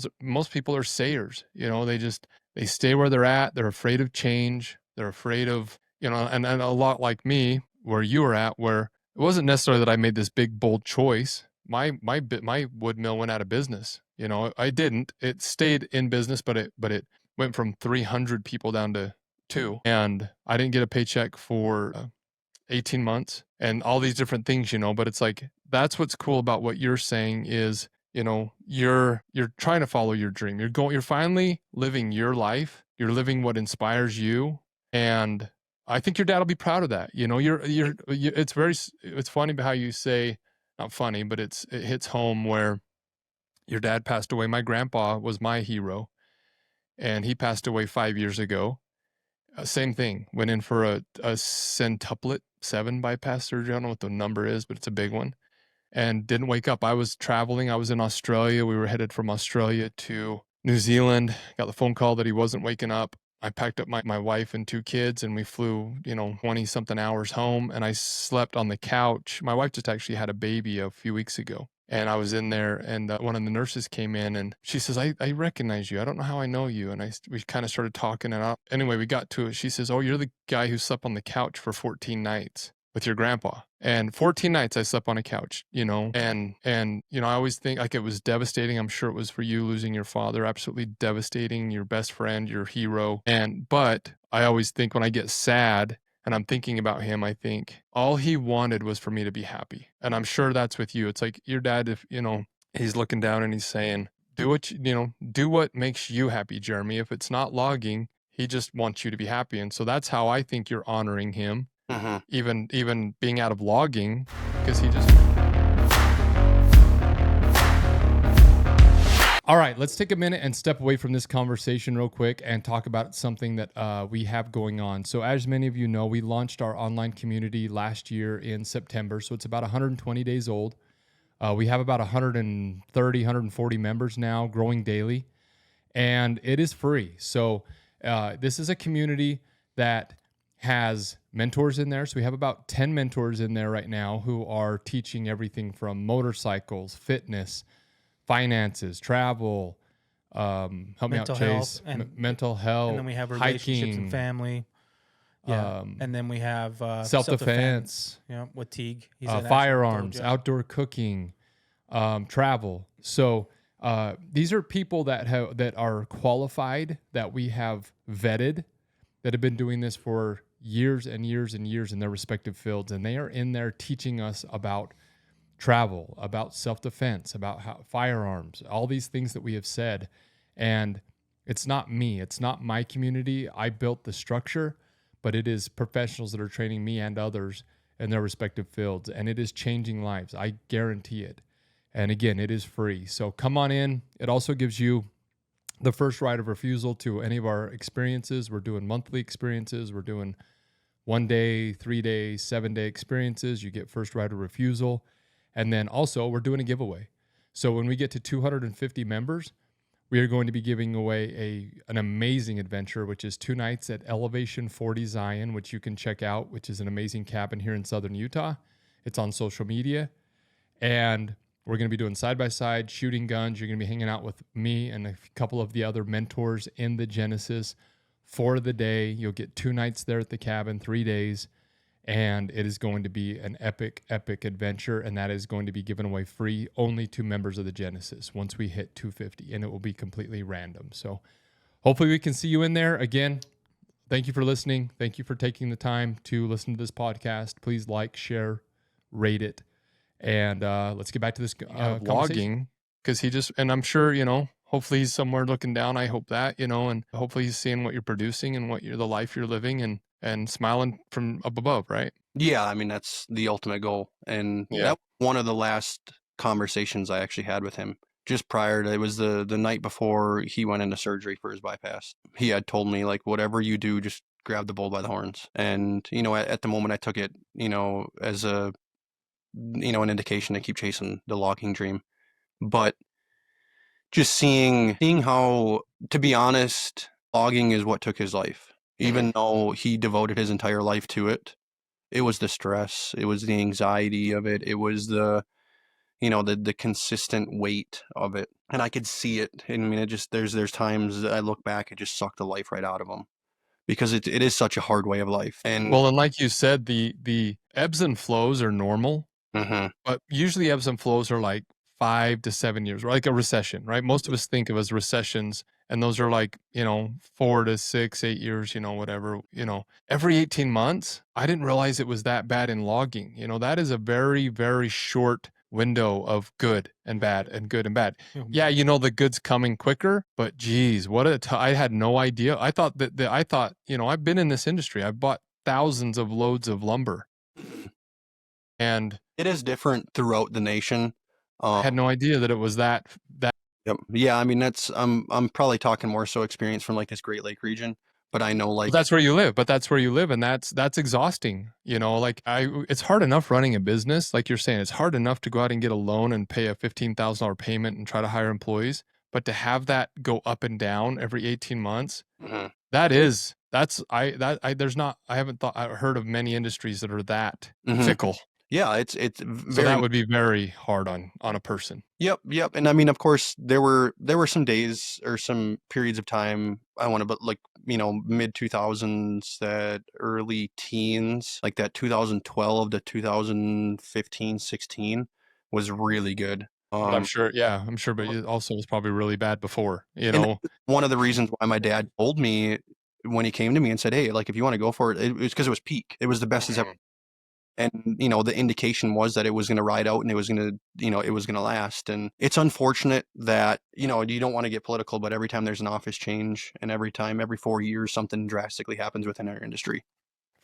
are sayers, they stay where they're at. They're afraid of change. They're afraid of, and a lot like me, where you were at, where it wasn't necessarily that I made this big, bold choice. My wood mill went out of business. I didn't. It stayed in business, but it went from 300 people down to 2. And I didn't get a paycheck for 18 months and all these different things, but it's like, that's what's cool about what you're saying is, you're trying to follow your dream. You're finally living your life. You're living what inspires you. And I think your dad will be proud of that. It's funny how you say, not funny, but it hits home where your dad passed away. My grandpa was my hero, and he passed away 5 years ago. Same thing. Went in for a centuplet 7 bypass surgery. I don't know what the number is, but it's a big one. And didn't wake up. I was traveling. I was in Australia. We were headed from Australia to New Zealand. Got the phone call that he wasn't waking up. I packed up my wife and 2 kids, and we flew, 20 something hours home, and I slept on the couch. My wife just actually had a baby a few weeks ago, and I was in there, and one of the nurses came in, and she says, I recognize you. I don't know how I know you. And we kind of started talking, and anyway, we got to it. She says, oh, you're the guy who slept on the couch for 14 nights with your grandpa. And 14 nights I slept on a couch, you know, and, you know, I always think like it was devastating. I'm sure it was for you losing your father, absolutely devastating, your best friend, your hero. But I always think when I get sad and I'm thinking about him, I think all he wanted was for me to be happy. And I'm sure that's with you. It's like your dad, if, you know, he's looking down and he's saying, do what, you know, do what makes you happy, Jeremy. If it's not logging, he just wants you to be happy. And so that's how I think you're honoring him. Even being out of logging, because he just. All right, let's take a minute and step away from this conversation real quick and talk about something that we have going on. So as many of you know, we launched our online community last year in September. So it's about 120 days old. We have about 130, 140 members now, growing daily, and it is free. So this is a community that has mentors in there. So we have about 10 mentors in there right now who are teaching everything from motorcycles, fitness, finances, travel, help me out, Chase, mental health, and then we have relationships hiking, and family. Yeah, and then we have self-defense, yeah, with Teague, he's firearms, outdoor cooking, travel. So these are people that are qualified, that we have vetted, that have been doing this for years and years and years in their respective fields, and they are in there teaching us about travel, about self-defense, about how firearms, all these things that we have said. And it's not me, it's not my community. I built the structure, but it is professionals that are training me and others in their respective fields, and it is changing lives. I guarantee it. And again, it is free. So come on in. It also gives you the first right of refusal to any of our experiences. We're doing monthly experiences. We're doing 1 day, 3 day, 7 day experiences. You get first right of refusal. And then also we're doing a giveaway. So when we get to 250 members, we are going to be giving away an amazing adventure, which is 2 nights at Elevation 40 Zion, which you can check out, which is an amazing cabin here in southern Utah. It's on social media. And we're going to be doing side-by-side, shooting guns. You're going to be hanging out with me and a couple of the other mentors in the Genesis for the day. You'll get 2 nights there at the cabin, 3 days. And it is going to be an epic, epic adventure. And that is going to be given away free only to members of the Genesis once we hit 250. And it will be completely random. So hopefully we can see you in there. Again, thank you for listening. Thank you for taking the time to listen to this podcast. Please like, share, rate it. And let's get back to this vlogging, because he just, and I'm sure, you know, hopefully he's somewhere looking down. I hope that, you know, and hopefully he's seeing what you're producing and what the life you're living, and smiling from up above, right? Yeah, I mean, that's the ultimate goal. And that was one of the last conversations I actually had with him. Just prior to, it was the night before he went into surgery for his bypass. He had told me, like, whatever you do, just grab the bull by the horns. And, you know, at the moment I took it, you know, as a, you know, an indication to keep chasing the logging dream. But just seeing how, to be honest, logging is what took his life. Even though he devoted his entire life to it, it was the stress, it was the anxiety of it, it was the, you know, the consistent weight of it. And I could see it. I mean, it just, there's times that I look back, it just sucked the life right out of him, because it is such a hard way of life. And well, and like you said, the ebbs and flows are normal. But usually ebbs and flows are like 5 to 7 years, or like a recession, right? Most of us think of as recessions, and those are like, you know, 4 to 6, 8 years, you know, whatever, you know, every 18 months. I didn't realize it was that bad in logging. You know, that is a very, very short window of good and bad and good and bad. Yeah, you know, the good's coming quicker, but geez, I had no idea. I thought you know, I've been in this industry. I've bought thousands of loads of lumber. And it is different throughout the nation. I had no idea that it was that. Yep. Yeah, I mean, that's I'm probably talking more so experience from like this Great Lake region, but I know, like, that's where you live. But that's where you live, and that's exhausting. You know, like it's hard enough running a business, like you're saying. It's hard enough to go out and get a loan and pay a $15,000 payment and try to hire employees, but to have that go up and down every 18 months, I haven't heard of many industries that are that fickle. Yeah, it's So very. that would be very hard on a person. Yep, yep. And I mean, of course, there were some days or some periods of time, I want to, but like, mid 2000s, that early teens, like that 2012 to 2015, 16 was really good. But I'm sure, yeah, I'm sure, but it also was probably really bad before, you And know. one of the reasons why my dad told me when he came to me and said, "Hey, like if you want to go for it," it was because it was peak. It was the best it's ever. And the indication was that it was going to ride out and it was going to it was going to last. And it's unfortunate that you don't want to get political, but every time there's an office change and every 4 years something drastically happens within our industry,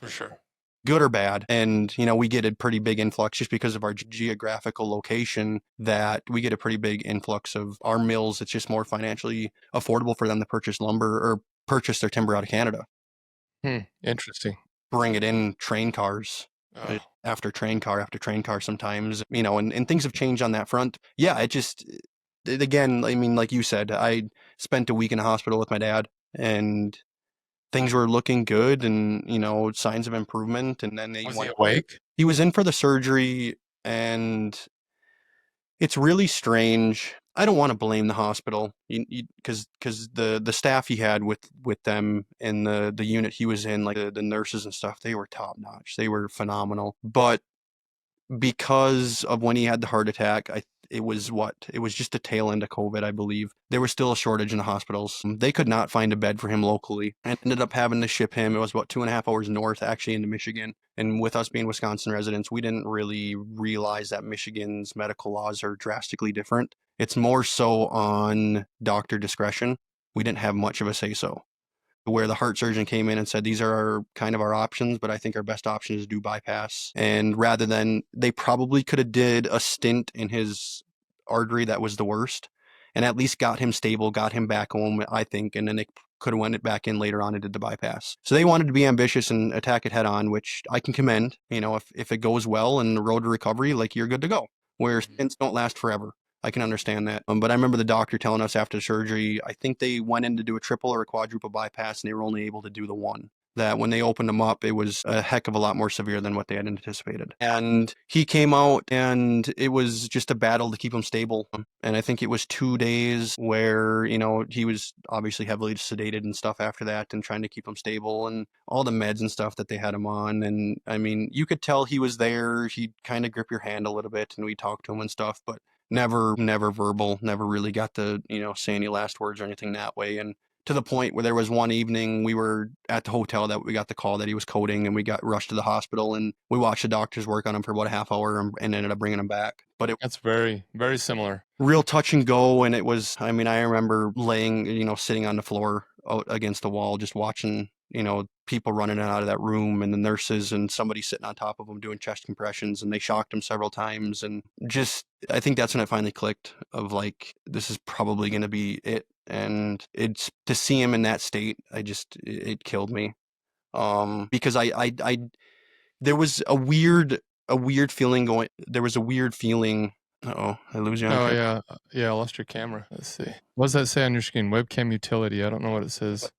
For sure. good or bad. And we get a pretty big influx just because of our geographical location, that we get a pretty big influx of our mills. It's just more financially affordable for them to purchase lumber or purchase their timber out of Canada, Interesting. bring it in train cars. After train car sometimes, and things have changed on that front. Yeah, again, I mean, like you said, I spent a week in a hospital with my dad and things were looking good and, signs of improvement. And then Was he awake? he was in for the surgery, and it's really strange. I don't want to blame the hospital because the staff he had with them in the unit he was in, like the nurses and stuff, they were top notch. They were phenomenal. But because of when he had the heart attack, it was just the tail end of COVID, I believe. There was still a shortage in the hospitals. They could not find a bed for him locally and ended up having to ship him. It was about 2.5 hours north, actually, into Michigan. And with us being Wisconsin residents, we didn't really realize that Michigan's medical laws are drastically different. It's more so on doctor discretion. We didn't have much of a say-so, where the heart surgeon came in and said, these are our options, but I think our best option is to do bypass. And rather than, they probably could have did a stint in his artery that was the worst and at least got him stable, got him back home, I think, and then they could have went it back in later on and did the bypass. So they wanted to be ambitious and attack it head on, which I can commend. If it goes well and the road to recovery, like, you're good to go. Where stints don't last forever. I can understand that. But I remember the doctor telling us after surgery, I think they went in to do a triple or a quadruple bypass and they were only able to do the one. That when they opened him up, it was a heck of a lot more severe than what they had anticipated. And he came out and it was just a battle to keep him stable. And I think it was 2 days where, he was obviously heavily sedated and stuff after that, and trying to keep him stable and all the meds and stuff that they had him on. And I mean, you could tell he was there. He'd kind of grip your hand a little bit and we talked to him and stuff, but never verbal, never really got to, say any last words or anything that way. And to the point where there was one evening we were at the hotel that we got the call that he was coding, and we got rushed to the hospital and we watched the doctors work on him for about a half hour and ended up bringing him back. But that's very, very similar. Real touch and go. And it was, I mean, I remember laying, sitting on the floor out against the wall, just watching, people running out of that room and the nurses and somebody sitting on top of him doing chest compressions, and they shocked him several times. And just, I think that's when it finally clicked of like, this is probably going to be it. And it's to see him in that state, it killed me. Because there was a weird feeling going, uh-oh, I lose you on camera. Yeah, I lost your camera. Let's see. What does that say on your screen? Webcam utility. I don't know what it says.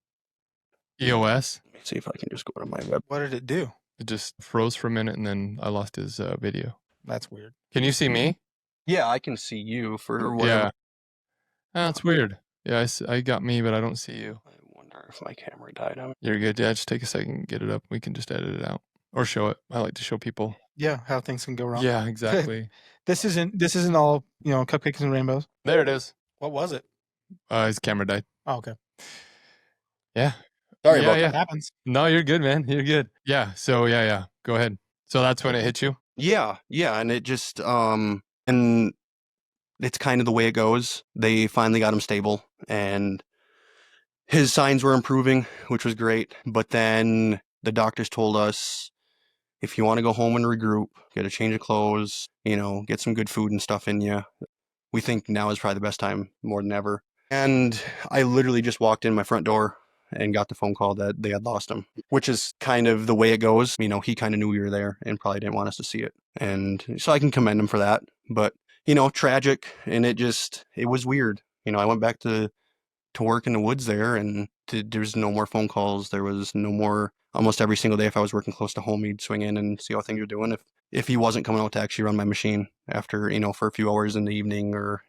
EOS? Let me see if I can just go to my web. What did it do? It just froze for a minute and then I lost his video. That's weird. Can you see me? Yeah, I can see you for whatever. Yeah. That's weird. Yeah, I got me, but I don't see you. I wonder if my camera died out. You're good. Yeah, just take a second and get it up. We can just edit it out or show it. I like to show people. Yeah, how things can go wrong. Yeah, exactly. This isn't all, cupcakes and rainbows. There it is. What was it? His camera died. Oh, okay. Yeah. Sorry about that. Happens. No, you're good, man. You're good. Yeah. So yeah. Go ahead. So that's when it hit you? Yeah. And it just and it's kind of the way it goes. They finally got him stable and his signs were improving, which was great. But then the doctors told us, if you want to go home and regroup, get a change of clothes, get some good food and stuff in you, we think now is probably the best time, more than ever. And I literally just walked in my front door and got the phone call that they had lost him, which is kind of the way it goes. He kind of knew we were there and probably didn't want us to see it. And so I can commend him for that. But, tragic. And it was weird. I went back to work in the woods there, and there's no more phone calls. There was no more almost every single day. If I was working close to home, he'd swing in and see how things are doing. If he wasn't coming out to actually run my machine after, for a few hours in the evening, or,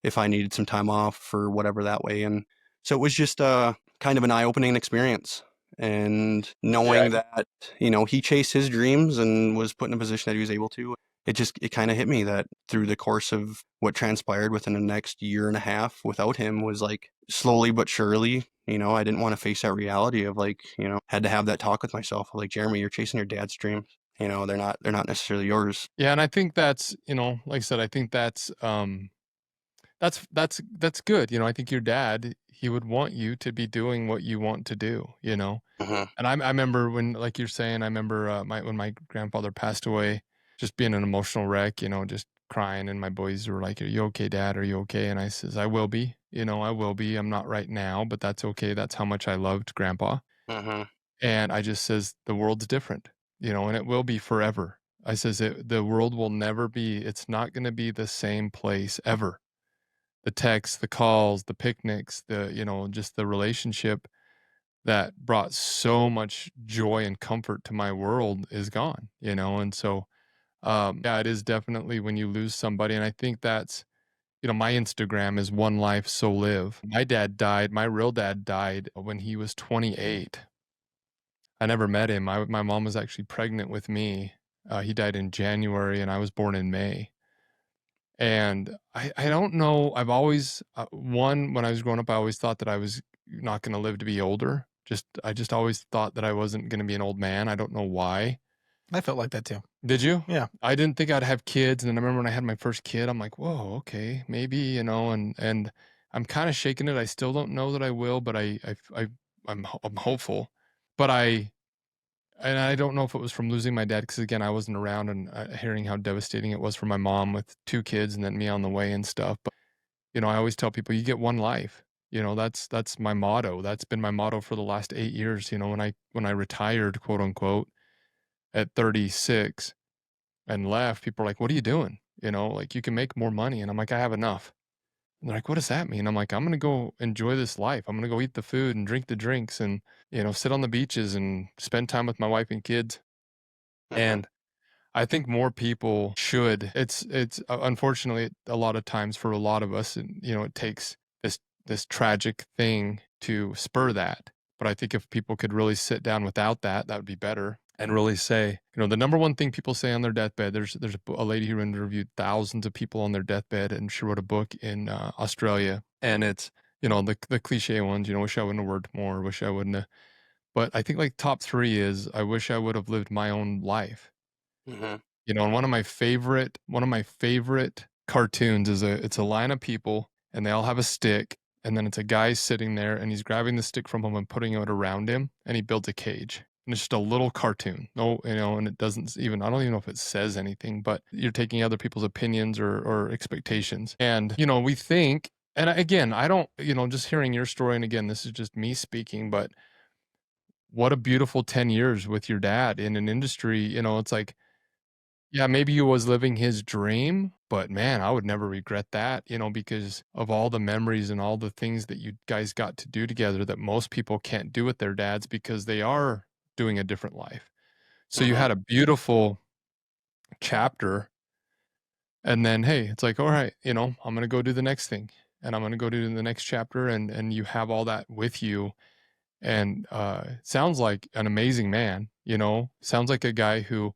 if I needed some time off for whatever that way. And so it was just kind of an eye-opening experience. And knowing that, he chased his dreams and was put in a position that he was able to, it kind of hit me that through the course of what transpired within the next year and a half without him was like slowly but surely, I didn't want to face that reality of like, had to have that talk with myself. Like, Jeremy, you're chasing your dad's dreams. They're not necessarily yours. Yeah. And I think that's, like I said, I think that's good. I think your dad, he would want you to be doing what you want to do, Mm-hmm. And I remember when, like you're saying, I remember when my grandfather passed away, just being an emotional wreck, just crying. And my boys were like, "Are you okay, Dad? Are you okay?" And I says, "I will be, I will be. I'm not right now, but that's okay. That's how much I loved Grandpa." Mm-hmm. And I just says, "The world's different, and it will be forever." I says, "The world will never be, it's not going to be the same place ever. The texts, the calls, the picnics, just the relationship that brought so much joy and comfort to my world is gone, And so, yeah, it is definitely when you lose somebody. And I think that's, my Instagram is One Life So Live. My real dad died when he was 28. I never met him. My mom was actually pregnant with me. He died in January and I was born in May. And I don't know. I've always, when I was growing up, I always thought that I was not going to live to be older. I just always thought that I wasn't going to be an old man. I don't know why. I felt like that too. Did you? Yeah. I didn't think I'd have kids. And then I remember when I had my first kid, I'm like, whoa, okay, maybe, and I'm kind of shaking it. I still don't know that I will, but I'm hopeful. But I don't know if it was from losing my dad, because again, I wasn't around, and hearing how devastating it was for my mom with 2 kids and then me on the way and stuff. But, I always tell people, you get one life. That's my motto. That's been my motto for the last 8 years. When I retired, quote unquote, at 36 and left, people are like, "What are you doing? Like, you can make more money." And I'm like, "I have enough." And they're like, "What does that mean?" I'm like, "I'm going to go enjoy this life. I'm going to go eat the food and drink the drinks and, sit on the beaches and spend time with my wife and kids." Mm-hmm. And I think more people should. It's unfortunately a lot of times for a lot of us, and it takes this tragic thing to spur that. But I think if people could really sit down without that, that would be better. And really say, the number one thing people say on their deathbed. There's a lady who interviewed thousands of people on their deathbed, and she wrote a book in Australia. And it's the cliche ones. Wish I wouldn't have worked more. Wish I wouldn't have. But I think like top 3 is, I wish I would have lived my own life. Mm-hmm. And one of my favorite cartoons is it's a line of people, and they all have a stick, and then it's a guy sitting there, and he's grabbing the stick from him and putting it around him, and he builds a cage. And it's just a little cartoon. No, and it doesn't even, I don't even know if it says anything, but you're taking other people's opinions or expectations. And, we think, and again, I don't, just hearing your story, and again, this is just me speaking, but what a beautiful 10 years with your dad in an industry. It's like, yeah, maybe he was living his dream, but man, I would never regret that, because of all the memories and all the things that you guys got to do together that most people can't do with their dads, because they are doing a different life. So you Mm-hmm. had a beautiful chapter, and then, hey, it's like, all right, I'm going to go do the next thing, and I'm going to go do the next chapter, and you have all that with you. And sounds like an amazing man, sounds like a guy who,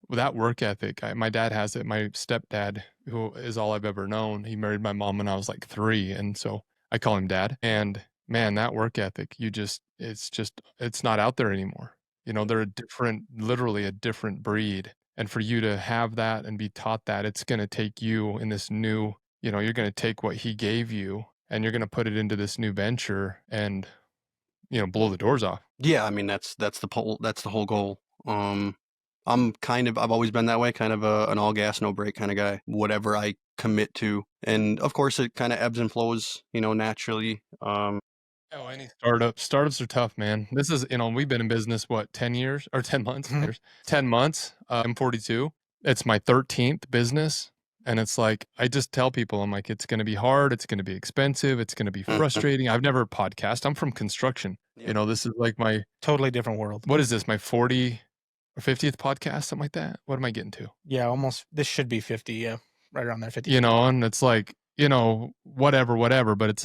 with that work ethic, my dad has it. My stepdad, who is all I've ever known, he married my mom when I was like 3. And so I call him dad. And man, that work ethic, it's not out there anymore. They're literally a different breed. And for you to have that and be taught that, it's going to take you in this new, you're going to take what he gave you and you're going to put it into this new venture and, blow the doors off. Yeah, I mean that's the whole goal. I've always been that way, kind of an all gas no brake kind of guy. Whatever I commit to, and of course it kind of ebbs and flows, naturally. Oh, any startups are tough, man. This is, we've been in business, what, 10 years or 10 months? 10 months. M42. It's my 13th business. And it's like, I just tell people, I'm like, it's going to be hard. It's going to be expensive. It's going to be frustrating. I've never podcast. I'm from construction. You know, this is like my totally different world. What is this? My 40 or 50th podcast, something like that? What am I getting to? Yeah, almost. This should be 50. Yeah, right around there. 50. You know, and it's like, you know, whatever. But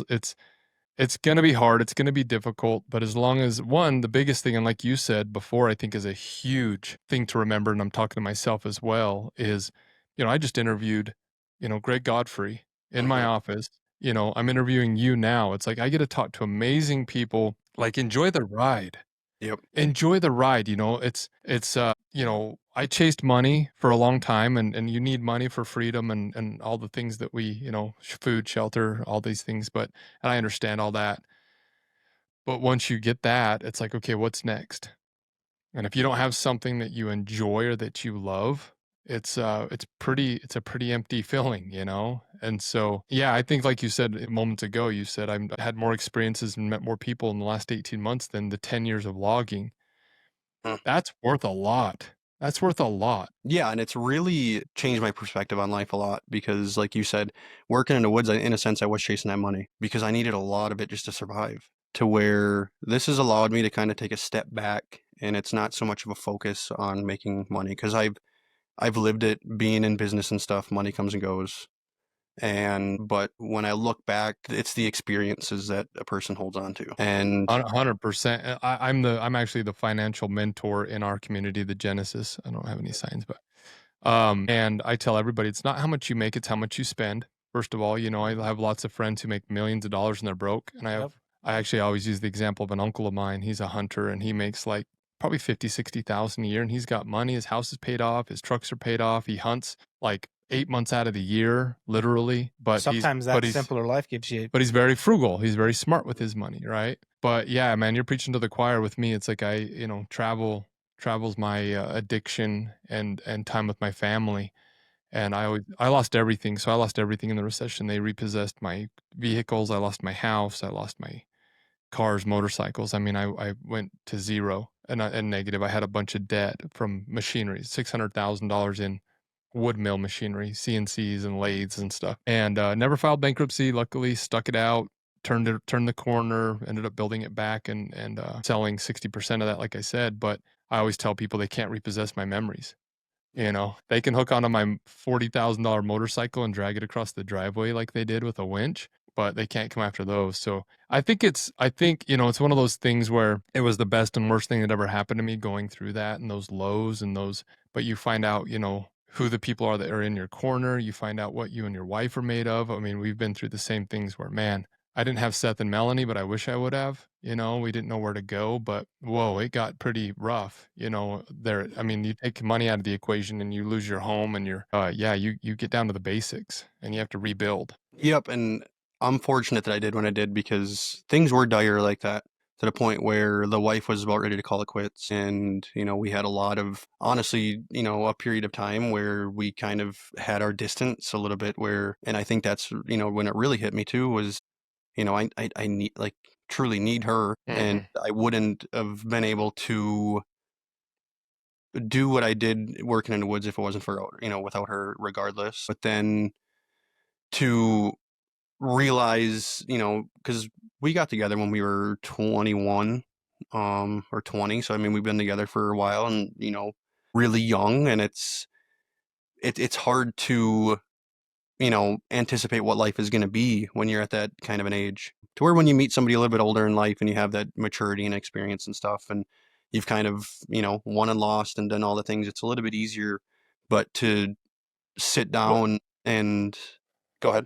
it's gonna be hard. It's gonna be difficult. But as long as the biggest thing, and like you said before, I think is a huge thing to remember, and I'm talking to myself as well, is, you know, I just interviewed, you know, Greg Godfrey in my office. You know, I'm interviewing you now. It's like I get to talk to amazing people. Like, enjoy the ride. Yep. Enjoy the ride. You know, you know, I chased money for a long time, and you need money for freedom and all the things that we, you know, food, shelter, all these things. And I understand all that. But once you get that, it's like, okay, what's next? And if you don't have something that you enjoy or that you love, it's a pretty empty feeling, you know? And so, yeah, I think like you said moments ago, you said I had more experiences and met more people in the last 18 months than the 10 years of logging. That's worth a lot. That's worth a lot. Yeah, and it's really changed my perspective on life a lot because, like you said, working in the woods, in a sense, I was chasing that money because I needed a lot of it just to survive. To where this has allowed me to kind of take a step back, and it's not so much of a focus on making money because I've lived it, being in business and stuff. Money comes and goes, but when I look back, it's the experiences that a person holds on to. And 100%. I'm actually the financial mentor in our community, the Genesis. I don't have any signs, but and I tell everybody it's not how much you make, it's how much you spend. First of all, you know, I have lots of friends who make millions of dollars and they're broke. And I actually always use the example of an uncle of mine. He's a hunter and he makes like probably 50, 60,000 a year, and he's got money. His house is paid off, his trucks are paid off. He hunts like 8 months out of the year, literally. But sometimes that simpler life gives you. But he's very frugal. He's very smart with his money, right? But yeah, man, you're preaching to the choir with me. It's like you know, travel's my addiction and time with my family. And I lost everything. So I lost everything in the recession. They repossessed my vehicles. I lost my house. I lost my cars, motorcycles. I mean, I went to zero and negative. I had a bunch of debt from machinery, $600,000 in wood mill machinery, CNCs and lathes and stuff. And never filed bankruptcy. Luckily, stuck it out, turned the corner, ended up building it back and selling 60% of that, like I said. But I always tell people they can't repossess my memories. You know, they can hook onto my $40,000 motorcycle and drag it across the driveway like they did with a winch, but they can't come after those. So I think, you know, it's one of those things where it was the best and worst thing that ever happened to me going through that and those lows and but you find out, you know, who the people are that are in your corner. You find out what you and your wife are made of. I mean, we've been through the same things where, man, I didn't have Seth and Melanie, but I wish I would have. You know, we didn't know where to go, but whoa, it got pretty rough. You know, I mean, you take money out of the equation and you lose your home and you get down to the basics and you have to rebuild. Yep. And I'm fortunate that I did when I did because things were dire like that to the point where the wife was about ready to call it quits. And, you know, we had a lot of, honestly, you know, a period of time where we kind of had our distance a little bit and I think that's, you know, when it really hit me too was, you know, I need, like, truly need her, and I wouldn't have been able to do what I did working in the woods if it wasn't for, you know, without her regardless. But then to realize, you know, because we got together when we were 21 or 20. So, I mean, we've been together for a while and, you know, really young, and it's hard to, you know, anticipate what life is going to be when you're at that kind of an age. To where when you meet somebody a little bit older in life and you have that maturity and experience and stuff, and you've kind of, you know, won and lost and done all the things, it's a little bit easier. But to sit down and go ahead.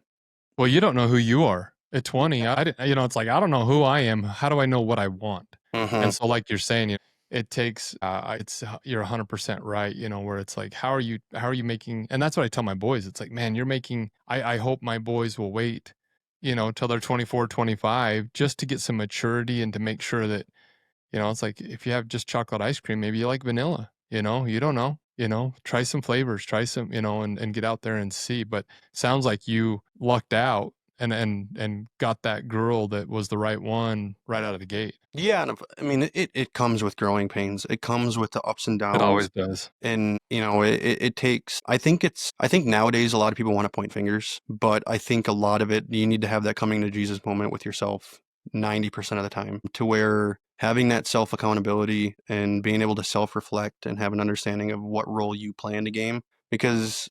Well, you don't know who you are at 20. I didn't, you know, it's like, I don't know who I am. How do I know what I want? And so, like you're saying, it takes, you're 100% right. You know, where it's like, how are you making, and that's what I tell my boys. It's like, man, you're making, I hope my boys will wait, you know, till they're 24, 25, just to get some maturity and to make sure that, you know, it's like, if you have just chocolate ice cream, maybe you like vanilla, you know, you don't know, you know, try some flavors, try some, you know, and get out there and see. But sounds like you lucked out and got that girl that was the right one right out of the gate. Yeah, and I mean, it comes with growing pains. It comes with the ups and downs. It always does. And, you know, it takes, I think nowadays a lot of people want to point fingers, but I think a lot of it, you need to have that coming to Jesus moment with yourself 90% of the time, to where having that self accountability and being able to self reflect and have an understanding of what role you play in the game, because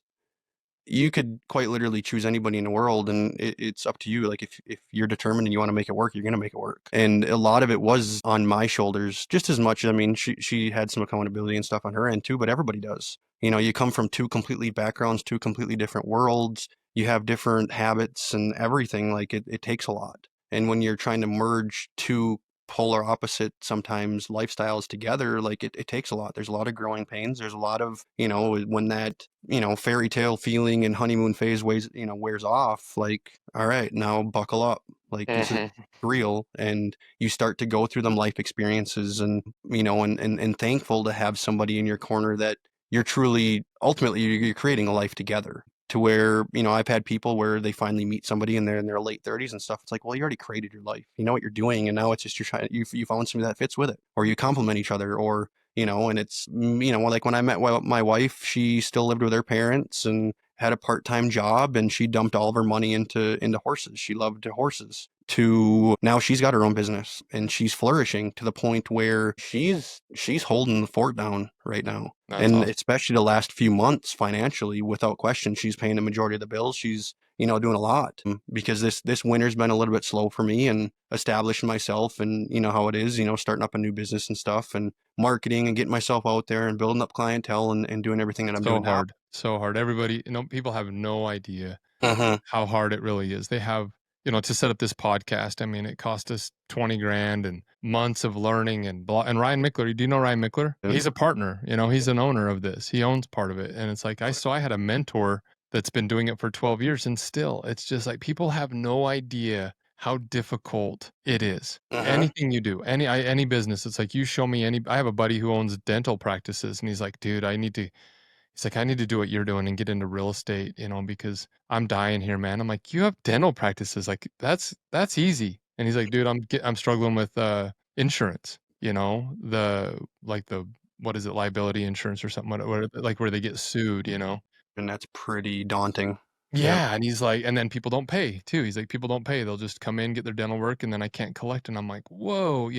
you could quite literally choose anybody in the world, and it's up to you. Like, if you're determined and you want to make it work, you're going to make it work. And a lot of it was on my shoulders just as much. I mean, she had some accountability and stuff on her end too, but everybody does. You know, you come from two completely backgrounds, two completely different worlds. You have different habits and everything. Like, it takes a lot. And when you're trying to merge two polar opposite sometimes lifestyles together, like it takes a lot. There's a lot of growing pains. There's a lot of, when that, fairy tale feeling and honeymoon phase wears off, like, all right, now buckle up. Like, this is real. And you start to go through them life experiences, and, and thankful to have somebody in your corner that you're truly, ultimately, you're creating a life together. To where, I've had people where they finally meet somebody and they're in their late 30s and stuff. It's like, well, you already created your life. You know what you're doing, and now it's just you found somebody that fits with it, or you complement each other, or and it's like when I met my wife, she still lived with her parents and had a part-time job, and she dumped all of her money into horses. She loved horses. To now she's got her own business and she's flourishing to the point where she's holding the fort down right now. That's and awesome. Especially the last few months financially, without question, she's paying the majority of the bills. She's doing a lot, because this winter's been a little bit slow for me, and establishing myself, and how it is, starting up a new business and stuff, and marketing and getting myself out there and building up clientele, and doing everything that I'm doing now. So hard. Everybody, people have no idea Uh-huh. how hard it really is. They have, to set up this podcast. I mean, it cost us 20 grand and months of learning and blah. And Ryan Mickler, do you know Ryan Mickler? Yeah. He's a partner, he's an owner of this. He owns part of it. And it's like, I had a mentor that's been doing it for 12 years, and still it's just like, people have no idea how difficult it is. Anything you do, any business, it's like, you show me I have a buddy who owns dental practices, and he's like, dude, he's like, I need to do what you're doing and get into real estate, because I'm dying here, man. I'm like, you have dental practices. Like, that's easy. And he's like, dude, I'm struggling with insurance, what is it, liability insurance or something, like where they get sued, And that's pretty daunting. Yeah. And he's like, and then people don't pay too. He's like, people don't pay. They'll just come in, get their dental work, and then I can't collect. And I'm like, whoa,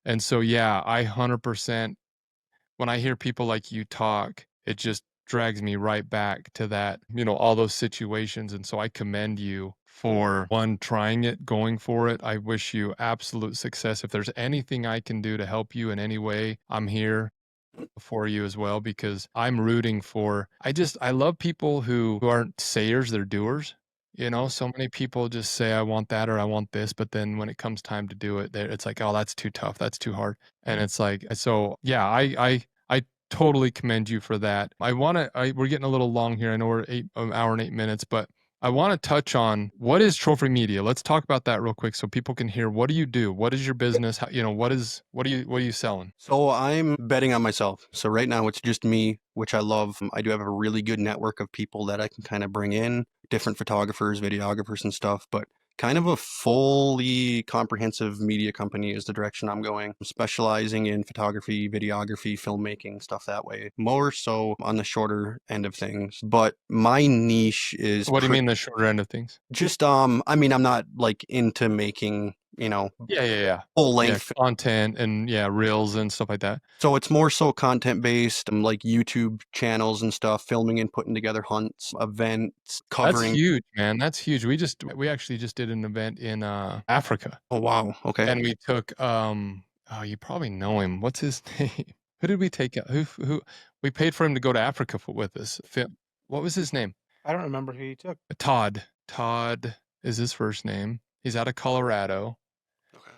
and so, yeah, I 100%, when I hear people like you talk, it just drags me right back to that, all those situations. And so I commend you for, one, trying it, going for it. I wish you absolute success. If there's anything I can do to help you in any way, I'm here for you as well, because I'm rooting for, I love people who aren't sayers, they're doers. So many people just say, I want that or I want this, but then when it comes time to do it, it's like, oh, that's too tough, that's too hard. And it's like, so yeah, I totally commend you for that. We're getting a little long here. I know we're an hour and 8 minutes, but I want to touch on, what is Trophy Media. Let's talk about that real quick so people can hear, what do you do? What is your business? How, what are you selling? So I'm betting on myself. So right now it's just me, which I love. I do have a really good network of people that I can kind of bring in, different photographers, videographers and stuff, but kind of a fully comprehensive media company is the direction I'm going. I'm specializing in photography, videography, filmmaking, stuff that way. More so on the shorter end of things. But my niche is What do you mean the shorter end of things? just I mean, I'm not like into making, Yeah. full Yeah, length content and reels and stuff like that. So it's more so content based, like YouTube channels and stuff, filming and putting together hunts, events, That's covering. huge, man. That's huge. We actually just did an event in Africa, Oh wow, okay. and we took oh, you probably know him. What's his name? Who did we take out? Who we paid for him to go to Africa with us. What was his name? I don't remember who you took. Todd. Todd is his first name. He's out of Colorado.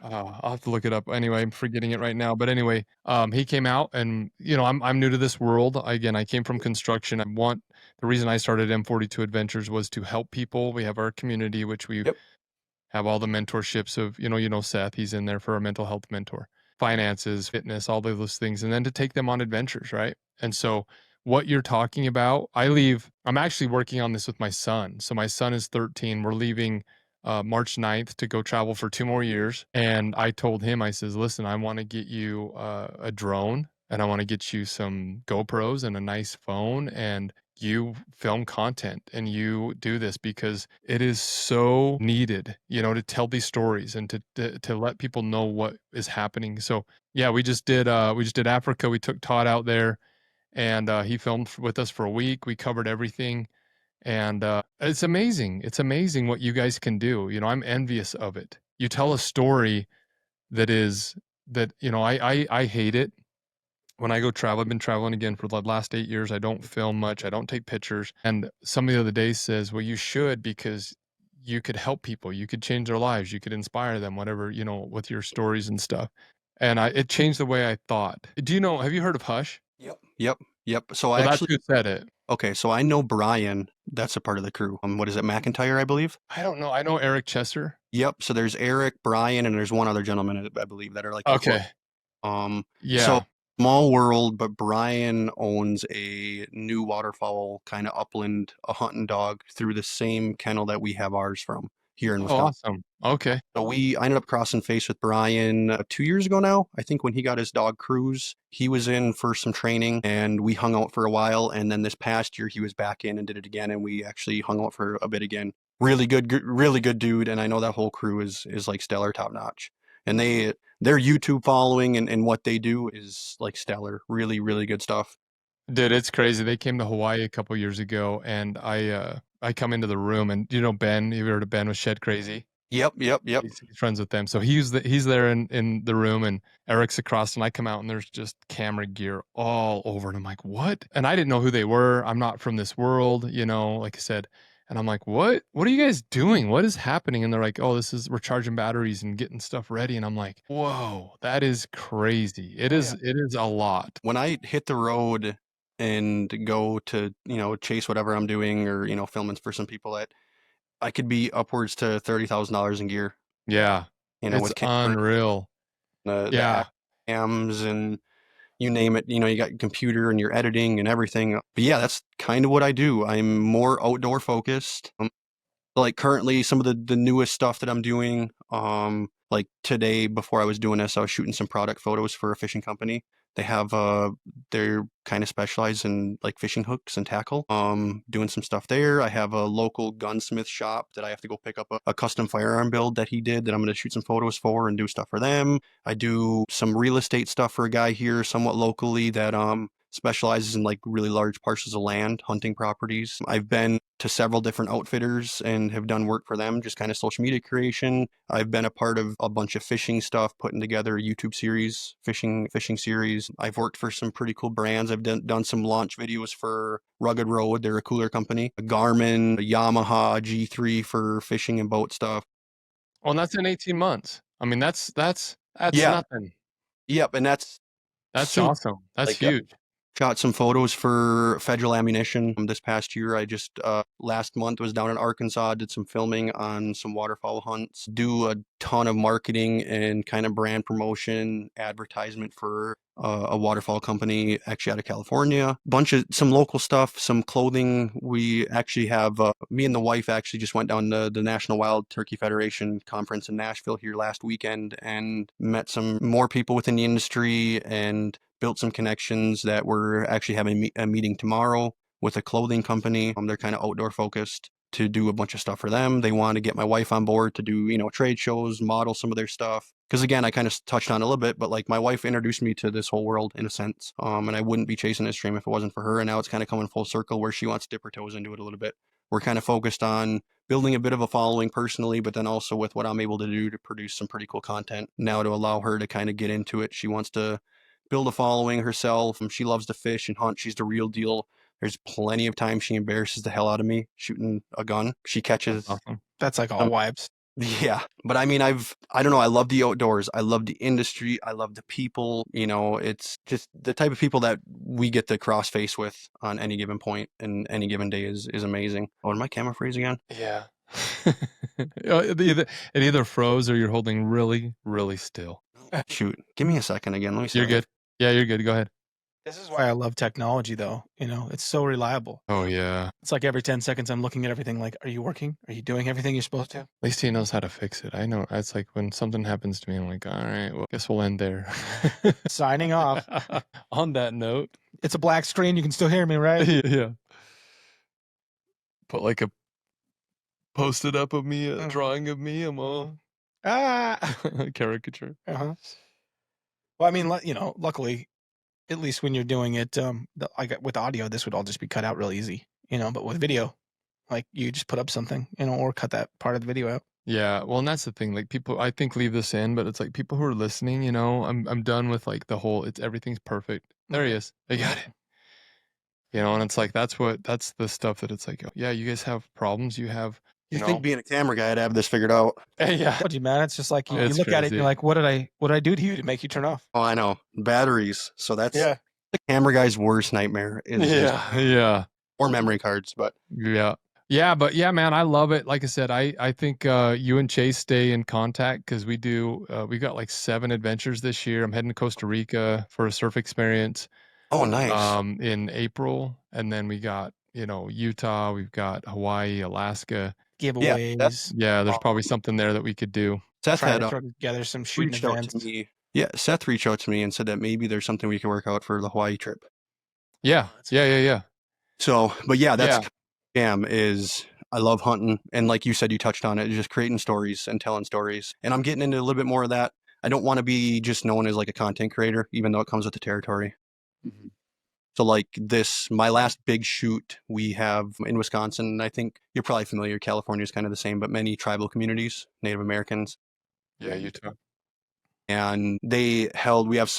Okay. I'll have to look it up. Anyway, I'm forgetting it right now. But anyway, he came out, and I'm new to this world. Again, I came from construction. The reason I started M42 Adventures was to help people. We have our community, which we Yep. have all the mentorships of, Seth, he's in there for a mental health mentor, finances, fitness, all of those things, and then to take them on adventures, right? And so what you're talking about, I'm actually working on this with my son. So my son is 13. We're leaving March 9th to go travel for 2 more years. And I told him, I says, listen, I want to get you a drone, and I want to get you some GoPros and a nice phone. And you film content and you do this because it is so needed, to tell these stories and to let people know what is happening. So yeah, we just did Africa. We took Todd out there and he filmed with us for a week. We covered everything. And it's amazing. It's amazing what you guys can do. I'm envious of it. You tell a story that is that, I hate it when I go travel. I've been traveling again for the last 8 years. I don't film much. I don't take pictures. And somebody the other day says, well, you should, because you could help people. You could change their lives. You could inspire them, whatever, with your stories and stuff. And it changed the way I thought. Have you heard of Hush? Yep. So Well, that's who said it. Okay, so I know Brian. That's a part of the crew. What is it, McIntyre, I believe? I don't know. I know Eric Chesser. Yep. So there's Eric, Brian, and there's one other gentleman, I believe, that are like Okay. Yeah. So small world, but Brian owns a new waterfowl kind of upland, a hunting dog through the same kennel that we have ours from here in Wisconsin. Awesome. Okay. So I ended up crossing face with Brian 2 years ago now. I think when he got his dog Cruz, he was in for some training and we hung out for a while. And then this past year, he was back in and did it again. And we actually hung out for a bit again. Really good dude. And I know that whole crew is like stellar, top notch. And their YouTube following and what they do is like stellar. Really, really good stuff. Dude, it's crazy. They came to Hawaii a couple years ago, and I come into the room, and Ben? You heard of Ben with Shed Crazy? Yep. He's friends with them, so he's there in the room, and Eric's across, and I come out, and there's just camera gear all over, and I'm like, what? And I didn't know who they were. I'm not from this world, like I said. And I'm like, what are you guys doing? What is happening? And they're like, oh, we're charging batteries and getting stuff ready. And I'm like, whoa, that is crazy. It is a lot. When I hit the road and go to, chase whatever I'm doing or, filming for some people, that I could be upwards to $30,000 in gear. Yeah. It's with cameras, unreal. the cams and you name it, you got your computer and your editing and everything. But yeah, that's kind of what I do. I'm more outdoor focused. Like currently some of the newest stuff that I'm doing, like today before I was doing this, I was shooting some product photos for a fishing company. They have they're kind of specialized in like fishing hooks and tackle. Doing some stuff there. I have a local gunsmith shop that I have to go pick up a custom firearm build that he did that I'm going to shoot some photos for and do stuff for them. I do some real estate stuff for a guy here somewhat locally that specializes in like really large parcels of land, hunting properties. I've been to several different outfitters and have done work for them, just kind of social media creation. I've been a part of a bunch of fishing stuff, putting together a YouTube series, fishing series. I've worked for some pretty cool brands. I've done some launch videos for Rugged Road. They're a cooler company. A Garmin, a Yamaha G3 for fishing and boat stuff. Well, and that's in 18 months. I mean, that's nothing. Yep, and that's awesome. That's huge. Shot some photos for Federal Ammunition this past year. I just last month was down in Arkansas, did some filming on some waterfowl hunts, do a ton of marketing and kind of brand promotion, advertisement for a waterfowl company actually out of California. Some local stuff, some clothing. We actually have, me and the wife actually just went down to the National Wild Turkey Federation conference in Nashville here last weekend and met some more people within the industry and built some connections that we're actually having a meeting tomorrow with a clothing company. They're kind of outdoor focused to do a bunch of stuff for them. They want to get my wife on board to do, trade shows, model some of their stuff. Because again, I kind of touched on it a little bit, but like my wife introduced me to this whole world in a sense. And I wouldn't be chasing this dream if it wasn't for her. And now it's kind of coming full circle where she wants to dip her toes into it a little bit. We're kind of focused on building a bit of a following personally, but then also with what I'm able to do to produce some pretty cool content now to allow her to kind of get into it. She wants to build a following herself. She loves to fish and hunt. She's the real deal. There's plenty of times she embarrasses the hell out of me shooting a gun. She catches. Awesome. That's like all wives. Yeah. But I mean, I don't know. I love the outdoors. I love the industry. I love the people. It's just the type of people that we get to cross face with on any given point and any given day is amazing. Oh, did my camera freeze again? Yeah. It either froze or you're holding really, really still. Shoot. Give me a second again. Let me see. You're good. Yeah, you're good. Go ahead. This is why I love technology, though. It's so reliable. Oh, yeah. It's like every 10 seconds I'm looking at everything like, are you working? Are you doing everything you're supposed to? At least he knows how to fix it. I know. It's like when something happens to me, I'm like, all right, well, guess we'll end there. Signing off. On that note. It's a black screen. You can still hear me, right? Yeah. put like a post-it up of me, a drawing of me. I'm all caricature. Well, I mean, luckily, at least when you're doing it, like with audio, this would all just be cut out real easy, but with video, like you just put up something, or cut that part of the video out. Yeah, well, and that's the thing. Like people, I think leave this in, but it's like people who are listening. I'm done with like the whole. Everything's perfect. There he is. I got it. And it's like that's the stuff that it's like. Yeah, you guys have problems. You have. You think being a camera guy, I'd have this figured out? Yeah. Told you, man. It's just like you It's look at it and you're crazy. like, what did I do to you to make you turn off? Oh, I know. Batteries. So that's the camera guy's worst nightmare is Yeah. or memory cards, but Yeah, but yeah, man, I love it. Like I said, I think you and Chase stay in contact because we got like 7 adventures this year. I'm heading to Costa Rica for a surf experience. Oh, nice. In April, and then we got Utah, we've got Hawaii, Alaska. Giveaways. Yeah, there's probably something there that we could do. Seth Try had to throw together some shooting reached out events. to me. Yeah, Seth reached out to me and said that maybe there's something we could work out for the Hawaii trip. Yeah. So, but yeah, that's jam is I love hunting. And like you said, you touched on it, just creating stories and telling stories. And I'm getting into a little bit more of that. I don't want to be just known as like a content creator, even though it comes with the territory. Mm-hmm. So like my last big shoot we have in Wisconsin, and I think you're probably familiar, California is kind of the same, but many tribal communities, Native Americans. Yeah, Utah. And we have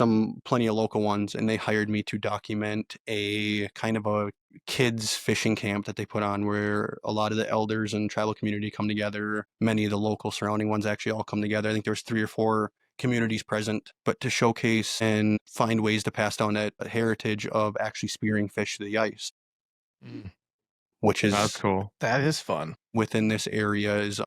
plenty of local ones, and they hired me to document a kind of a kids fishing camp that they put on where a lot of the elders and tribal community come together. Many of the local surrounding ones actually all come together. I think there's 3 or 4 communities present, but to showcase and find ways to pass down that heritage of actually spearing fish to the ice. Which is that's cool. That is fun. Within this area is,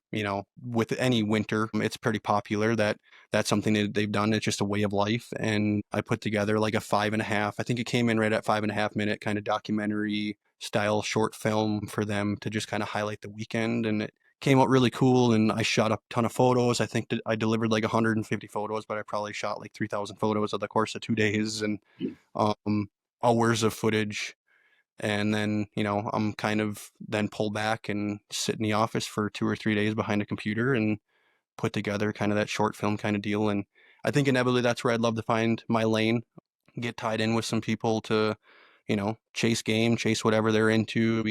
with any winter, it's pretty popular that's something that they've done. It's just a way of life. And I put together like a 5.5, I think it came in right at 5.5 minute kind of documentary style short film for them to just kind of highlight the weekend. And it came out really cool. And I shot a ton of photos. I think that I delivered like 150 photos, but I probably shot like 3,000 photos over the course of 2 days and hours of footage. And then, I'm kind of then pull back and sit in the office for 2 or 3 days behind a computer and put together kind of that short film kind of deal. And I think inevitably that's where I'd love to find my lane, get tied in with some people to, chase game, chase whatever they're into,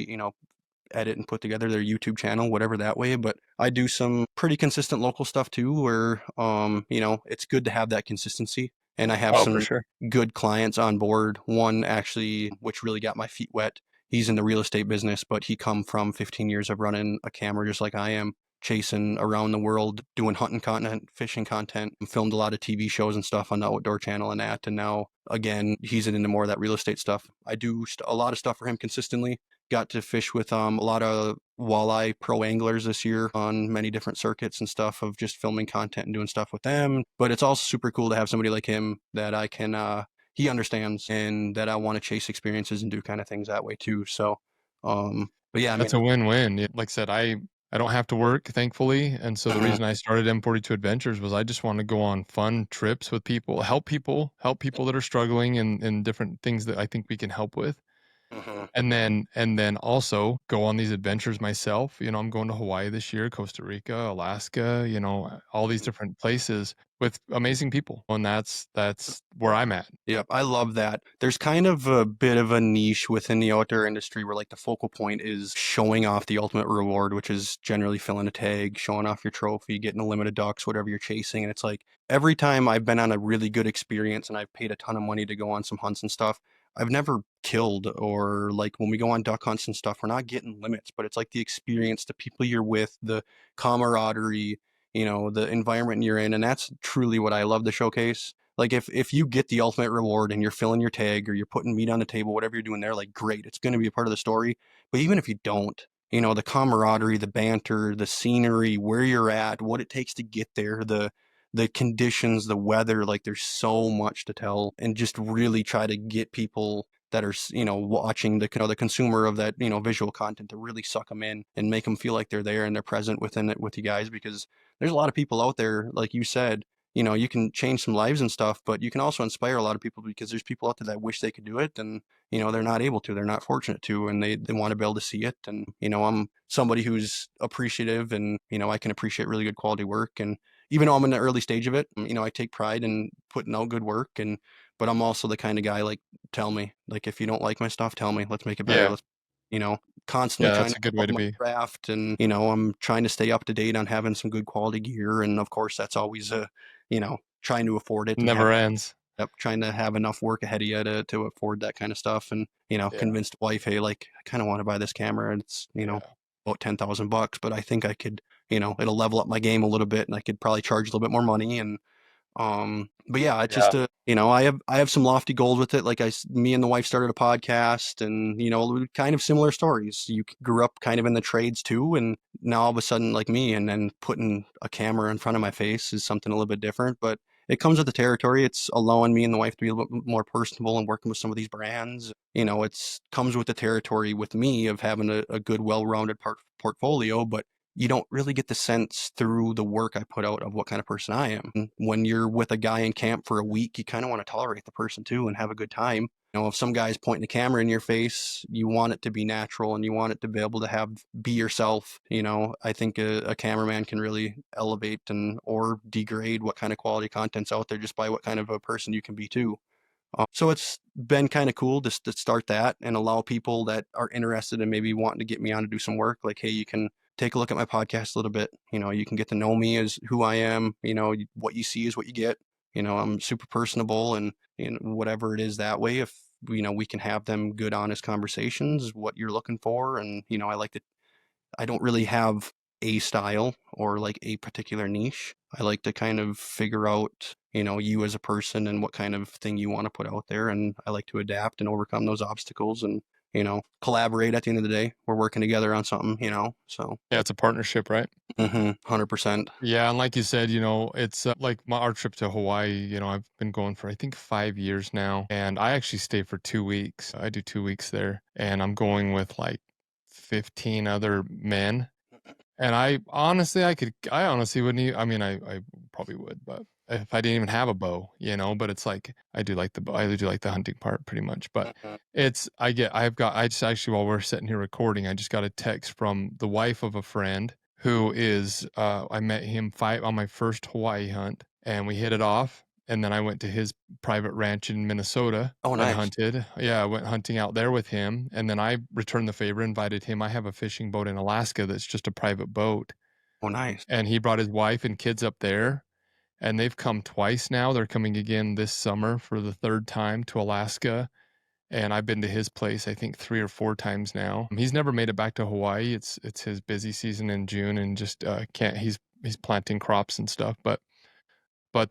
edit and put together their YouTube channel, whatever that way. But I do some pretty consistent local stuff too, where, it's good to have that consistency. And I have some good clients on board. One actually, which really got my feet wet. He's in the real estate business, but he come from 15 years of running a camera just like I am, chasing around the world, doing hunting content, fishing content, and filmed a lot of TV shows and stuff on the Outdoor Channel and that. And now, again, he's into more of that real estate stuff. I do a lot of stuff for him consistently. Got to fish with a lot of walleye pro anglers this year on many different circuits and stuff of just filming content and doing stuff with them. But it's also super cool to have somebody like him that I can, he understands and that I want to chase experiences and do kind of things that way too. So, but yeah, that's a win-win. Like I said, I don't have to work, thankfully. And so the reason I started M42 Adventures was I just want to go on fun trips with people, help people that are struggling in different things that I think we can help with. And then also go on these adventures myself. I'm going to Hawaii this year, Costa Rica, Alaska, all these different places with amazing people. And that's where I'm at. Yep. I love that. There's kind of a bit of a niche within the outdoor industry where like the focal point is showing off the ultimate reward, which is generally filling a tag, showing off your trophy, getting a limit of ducks, whatever you're chasing. And it's like every time I've been on a really good experience and I've paid a ton of money to go on some hunts and stuff, I've never killed, or like when we go on duck hunts and stuff, we're not getting limits, but it's like the experience, the people you're with, the camaraderie, the environment you're in. And that's truly what I love to showcase. Like if you get the ultimate reward and you're filling your tag or you're putting meat on the table, whatever you're doing there, like great, it's going to be a part of the story. But even if you don't, the camaraderie, the banter, the scenery, where you're at, what it takes to get there, the conditions, the weather, like there's so much to tell, and just really try to get people that are, watching the consumer of that, visual content to really suck them in and make them feel like they're there and they're present within it with you guys, because there's a lot of people out there, like you said, you can change some lives and stuff, but you can also inspire a lot of people because there's people out there that wish they could do it and, they're not able to, they're not fortunate to, and they want to be able to see it. And, I'm somebody who's appreciative and, I can appreciate really good quality work. And even though I'm in the early stage of it, I take pride in putting out good work. But I'm also the kind of guy, like, tell me, like, if you don't like my stuff, tell me, let's make it better. Yeah. Let's, constantly Yeah, trying that's to a good way evolve to my be. craft. And, I'm trying to stay up to date on having some good quality gear. And of course, that's always, trying to afford it and have, Never ends. trying to have enough work ahead of you to afford that kind of stuff. And, Yeah. convinced the wife, hey, like, I kind of want to buy this camera. And it's, Yeah. about $10,000, but I think I could, it'll level up my game a little bit and I could probably charge a little bit more money. And, but yeah, it's Yeah. just I have some lofty goals with it. Like me and the wife started a podcast, and kind of similar stories. You grew up kind of in the trades too, and now all of a sudden, like me, and then putting a camera in front of my face is something a little bit different. But it comes with the territory. It's allowing me and the wife to be a little bit more personable and working with some of these brands. It's comes with the territory with me of having a good, well-rounded portfolio, but you don't really get the sense through the work I put out of what kind of person I am. When you're with a guy in camp for a week, you kind of want to tolerate the person too and have a good time. If some guy's pointing a camera in your face, you want it to be natural and you want it to be able to be yourself. I think a cameraman can really elevate or degrade what kind of quality content's out there just by what kind of a person you can be too. So it's been kind of cool to start that and allow people that are interested in maybe wanting to get me on to do some work. Like, hey, you can take a look at my podcast a little bit. You can get to know me as who I am. What you see is what you get. I'm super personable and whatever it is that way. If we can have them good, honest conversations, what you're looking for. And I don't really have a style or like a particular niche. I like to kind of figure out, you as a person and what kind of thing you want to put out there. And I like to adapt and overcome those obstacles and, collaborate at the end of the day. We're working together on something, so. Yeah, it's a partnership, right? 100%. Yeah, and like you said, it's like our trip to Hawaii, I've been going for I think 5 years now, and I actually stay for 2 weeks. I do 2 weeks there, and I'm going with like 15 other men. And I honestly wouldn't even, I mean, I probably would, but if I didn't even have a bow, but it's like, I do like the bow. I do like the hunting part pretty much, but I just actually, while we're sitting here recording, I just got a text from the wife of a friend who is, I met him on my first Hawaii hunt and we hit it off. And then I went to his private ranch in Minnesota Oh, and nice. hunted. Yeah, I went hunting out there with him. And then I returned the favor, invited him. I have a fishing boat in Alaska that's just a private boat. Oh, nice. And he brought his wife and kids up there. And they've come twice now. They're coming again this summer for the third time to Alaska. And I've been to his place, I think 3 or 4 times now. He's never made it back to Hawaii. It's his busy season in June and just can't. He's planting crops and stuff, but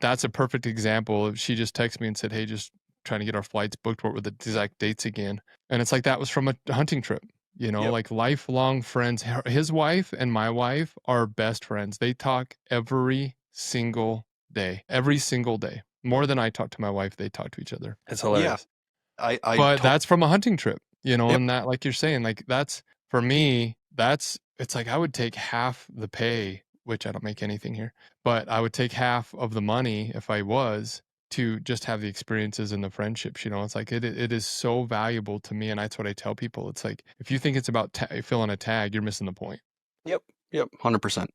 that's a perfect example. She just texted me and said, "Hey, just trying to get our flights booked. What were the exact dates again?" And it's like that was from a hunting trip, Yep. like lifelong friends. His wife and my wife are best friends. They talk every single day, more than I talk to my wife. They talk to each other. It's hilarious. I But that's from a hunting trip, Yep. and that, like you're saying, like that's for me, it's like I would take half the pay, which I don't make anything here, but I would take half of the money if I was to just have the experiences and the friendships. It's like it is so valuable to me, and that's what I tell people. It's like if you think it's about filling a tag, you're missing the point. Yep. 100%.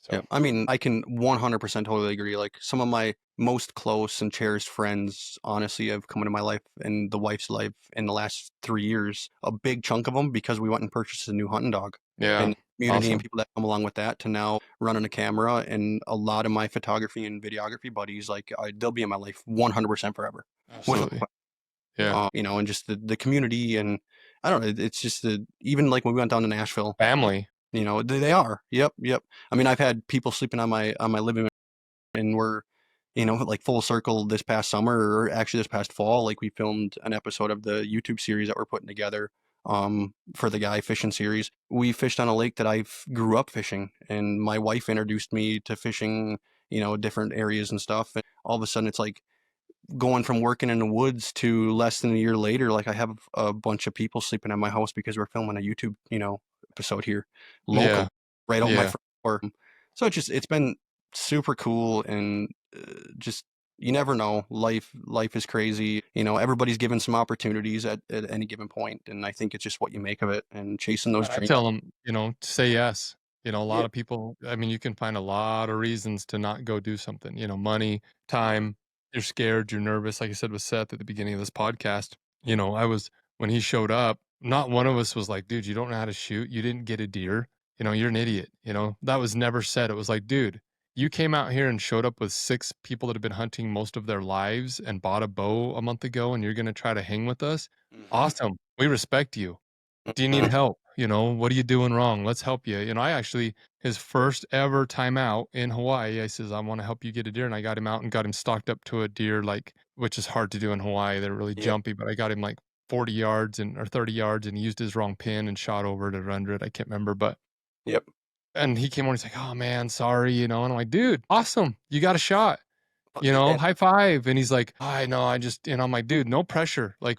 So Yeah, I mean, I can 100% totally agree. Like some of my most close and cherished friends, honestly, have come into my life and the wife's life in the last 3 years. A big chunk of them because we went and purchased a new hunting dog. yeah, And community and awesome. people that come along with that to now running a camera, and a lot of my photography and videography buddies, like they'll be in my life 100% forever. Absolutely. Yeah. And just the community, and I don't know, it's just even like when we went down to Nashville. Family. They are. Yep. I mean, I've had people sleeping on my living room, and we're, like full circle this past summer, or actually this past fall, like we filmed an episode of the YouTube series that we're putting together for the Guy Fishing series. We fished on a lake that I grew up fishing, and my wife introduced me to fishing, different areas and stuff. And all of a sudden it's like going from working in the woods to less than a year later, like I have a bunch of people sleeping at my house because we're filming a YouTube, episode here local, right out my Yeah. front door. So it's been super cool and just, you never know. Life is crazy. You know, everybody's given some opportunities at any given point, and I think it's just what you make of it and chasing those And I dreams. tell them, say yes. A Yeah. lot of people, I mean, you can find a lot of reasons to not go do something, money, time, you're scared, you're nervous. Like I said with Seth at the beginning of this podcast, when he showed up, not one of us was like, dude, you don't know how to shoot. You didn't get a deer. You're an idiot. That was never said. It was like, dude, you came out here and showed up with 6 people that have been hunting most of their lives and bought a bow a month ago, and you're going to try to hang with us. Awesome. We respect you. Do you need help? What are you doing wrong? Let's help you. I actually, his first ever time out in Hawaii, I says, I want to help you get a deer. And I got him out and got him stalked up to a deer, which is hard to do in Hawaii. They're really jumpy, but I got him like 40 yards or 30 yards, and he used his wrong pin and shot over it at 100. I can't remember, but Yep. and he came on, he's like, oh man, sorry, and I'm like, dude, awesome. You got a shot. Yeah. High five. And he's like, I know, I'm like, dude, no pressure. Like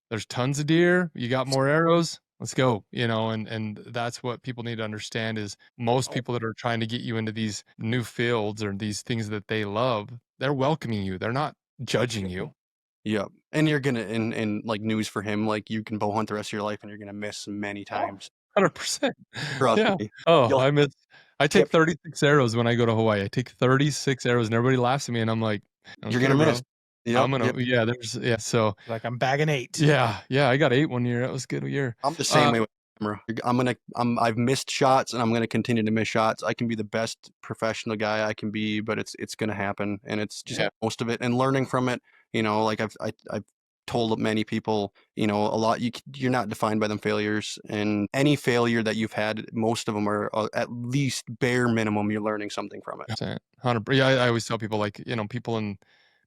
there's tons of deer. You got more arrows. Let's go. And that's what people need to understand is most people that are trying to get you into these new fields or these things that they love, they're welcoming you. They're not judging you. Yep. And you're gonna, and like news for him, like you can bow hunt the rest of your life and you're gonna miss many times. 100%. Trust Yeah. me. Oh, I take Yep. 36 arrows when I go to Hawaii. I take 36 arrows and everybody laughs at me and I'm like, You're okay, gonna bro. miss. Yep. Yeah, so Like I'm bagging 8. yeah, I got 8 one year. That was a good year. I'm the same way with camera. I've missed shots and I'm gonna continue to miss shots. I can be the best professional guy I can be, but it's gonna happen, and it's just most of it and learning from it. Like I've told many people, a lot. You're not defined by them failures, and any failure that you've had, most of them are at least bare minimum you're learning something from it. 100. Yeah, I always tell people people in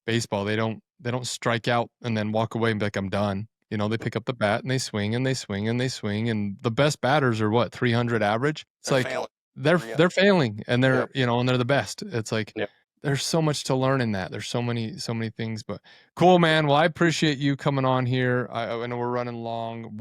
baseball, they don't strike out and then walk away and be like, I'm done. They pick up the bat and they swing and they swing and they swing. And the best batters are what, 300 average? It's They're like failing. they're failing and they're, Yep. and they're the best. It's like Yep. there's so much to learn in that. There's so many things, but cool, man. Well, I appreciate you coming on here. I know we're running long.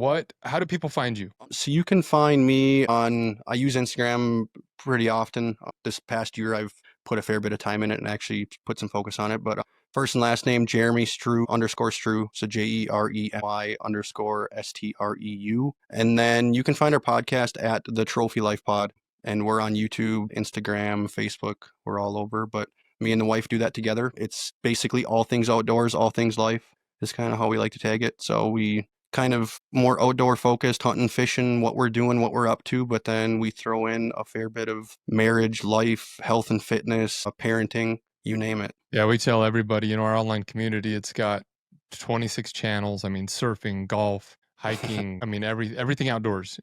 How do people find you? So you can find me I use Instagram pretty often. This past year, I've put a fair bit of time in it and actually put some focus on it. But first and last name, Jeremy Streu _Streu. So JEREMY_STREU. And then you can find our podcast at the Trophy Life Pod. And we're on YouTube, Instagram, Facebook. We're all over. But me and the wife do that together. It's basically all things outdoors, all things life is kind of how we like to tag it. So we kind of more outdoor focused, hunting, fishing, what we're doing, what we're up to, but then we throw in a fair bit of marriage, life, health and fitness, parenting, you name it. Yeah, we tell everybody, our online community, it's got 26 channels. I mean, surfing, golf, hiking, I mean, everything outdoors,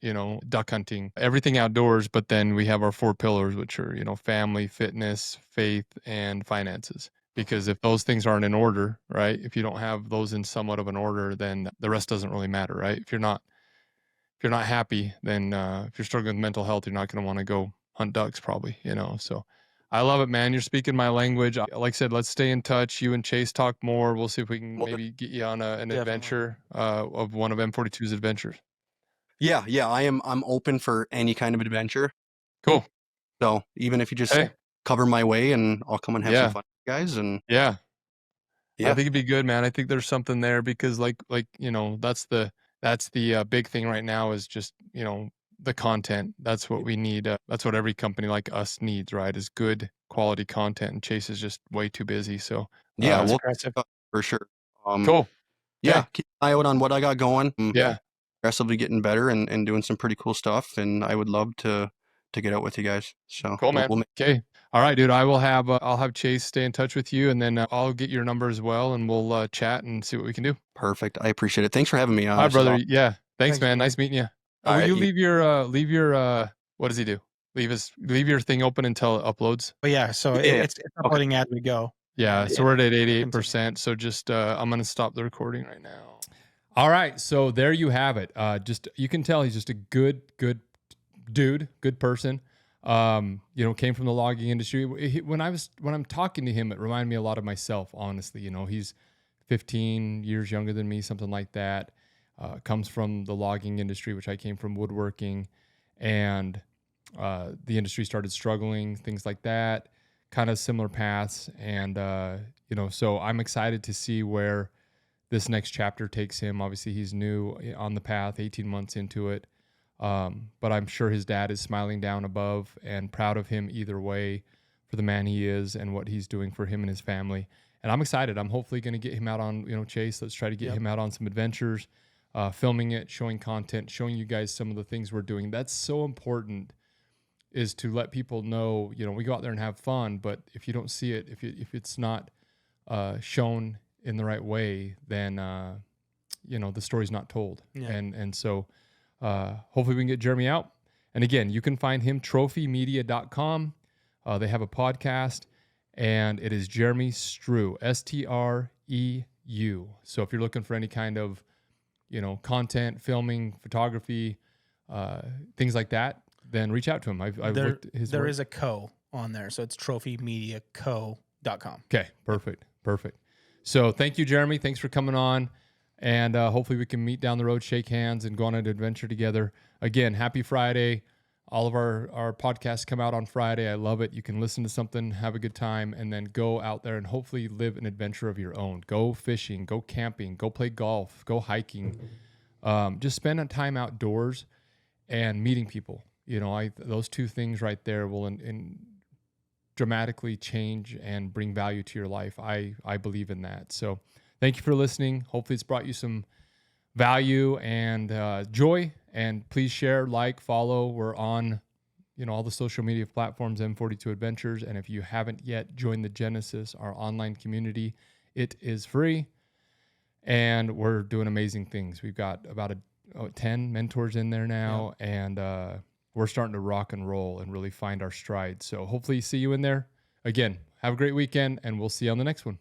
duck hunting, everything outdoors. But then we have our 4 pillars, which are, family, fitness, faith, and finances. Because if those things aren't in order, right? If you don't have those in somewhat of an order, then the rest doesn't really matter, right? If you're not happy, then if you're struggling with mental health, you're not going to want to go hunt ducks probably, So I love it, man. You're speaking my language. Like I said, let's stay in touch. You and Chase talk more. We'll see if we can maybe get you on an adventure of one of M42's adventures. Yeah, I'm open for any kind of adventure. Cool. So even if you just cover my way, and I'll come and have some fun, guys. And I think it'd be good, man. I think there's something there because that's the big thing right now is just, the content. That's what we need. That's what every company like us needs, right? Is good quality content. And Chase is just way too busy. So we'll for sure. Cool. Yeah, keep an eye out on what I got going. Yeah. Aggressively getting better and doing some pretty cool stuff. And I would love to get out with you guys. So cool, man. Okay. All right, dude. I'll have Chase stay in touch with you, and then I'll get your number as well, and we'll chat and see what we can do. Perfect. I appreciate it. Thanks for having me on. All right, brother. Yeah. Thanks, man. Nice meeting you. Will you leave your what does he do? Leave your thing open until it uploads. But yeah, so it's uploading as we go. Yeah, so we're at 88%. So just I'm gonna stop the recording right now. All right, so there you have it. Just you can tell he's just a good dude, good person. Came from the logging industry. When I'm talking to him, it reminded me a lot of myself, honestly. He's 15 years younger than me, something like that. Comes from the logging industry, which I came from woodworking, and the industry started struggling, things like that. kind of similar paths. And, so I'm excited to see where this next chapter takes him. Obviously, he's new on the path, 18 months into it. But I'm sure his dad is smiling down above and proud of him either way for the man he is and what he's doing for him and his family. And I'm excited. I'm hopefully going to get him out on, Chase. Let's try to get him out on some adventures, filming it, showing content, showing you guys some of the things we're doing. That's so important, is to let people know, we go out there and have fun, but if you don't see it, if it's not shown in the right way, then, the story's not told. Yeah. And so hopefully we can get Jeremy out. And again, you can find him trophymedia.com. They have a podcast, and it is Jeremy Streu, Streu. So if you're looking for any kind of, content, filming, photography, things like that, then reach out to him. I've looked at his There work. is a co on there, so it's trophymediaco.com. Okay, perfect. So thank you, Jeremy. Thanks for coming on. And hopefully we can meet down the road, shake hands, and go on an adventure together. Again, happy Friday. All of our podcasts come out on Friday. I love it. You can listen to something, have a good time, and then go out there and hopefully live an adventure of your own. Go fishing, go camping, go play golf, go hiking. Just spend time outdoors and meeting people. Those two things right there will dramatically change and bring value to your life. I believe in that. So thank you for listening. Hopefully it's brought you some value and joy. And please share, like, follow. We're on, all the social media platforms, M42 Adventures. And if you haven't yet joined the Genesis, our online community, it is free. And we're doing amazing things. We've got about 10 mentors in there now. Yeah. And we're starting to rock and roll and really find our stride. So hopefully see you in there. Again, have a great weekend, and we'll see you on the next one.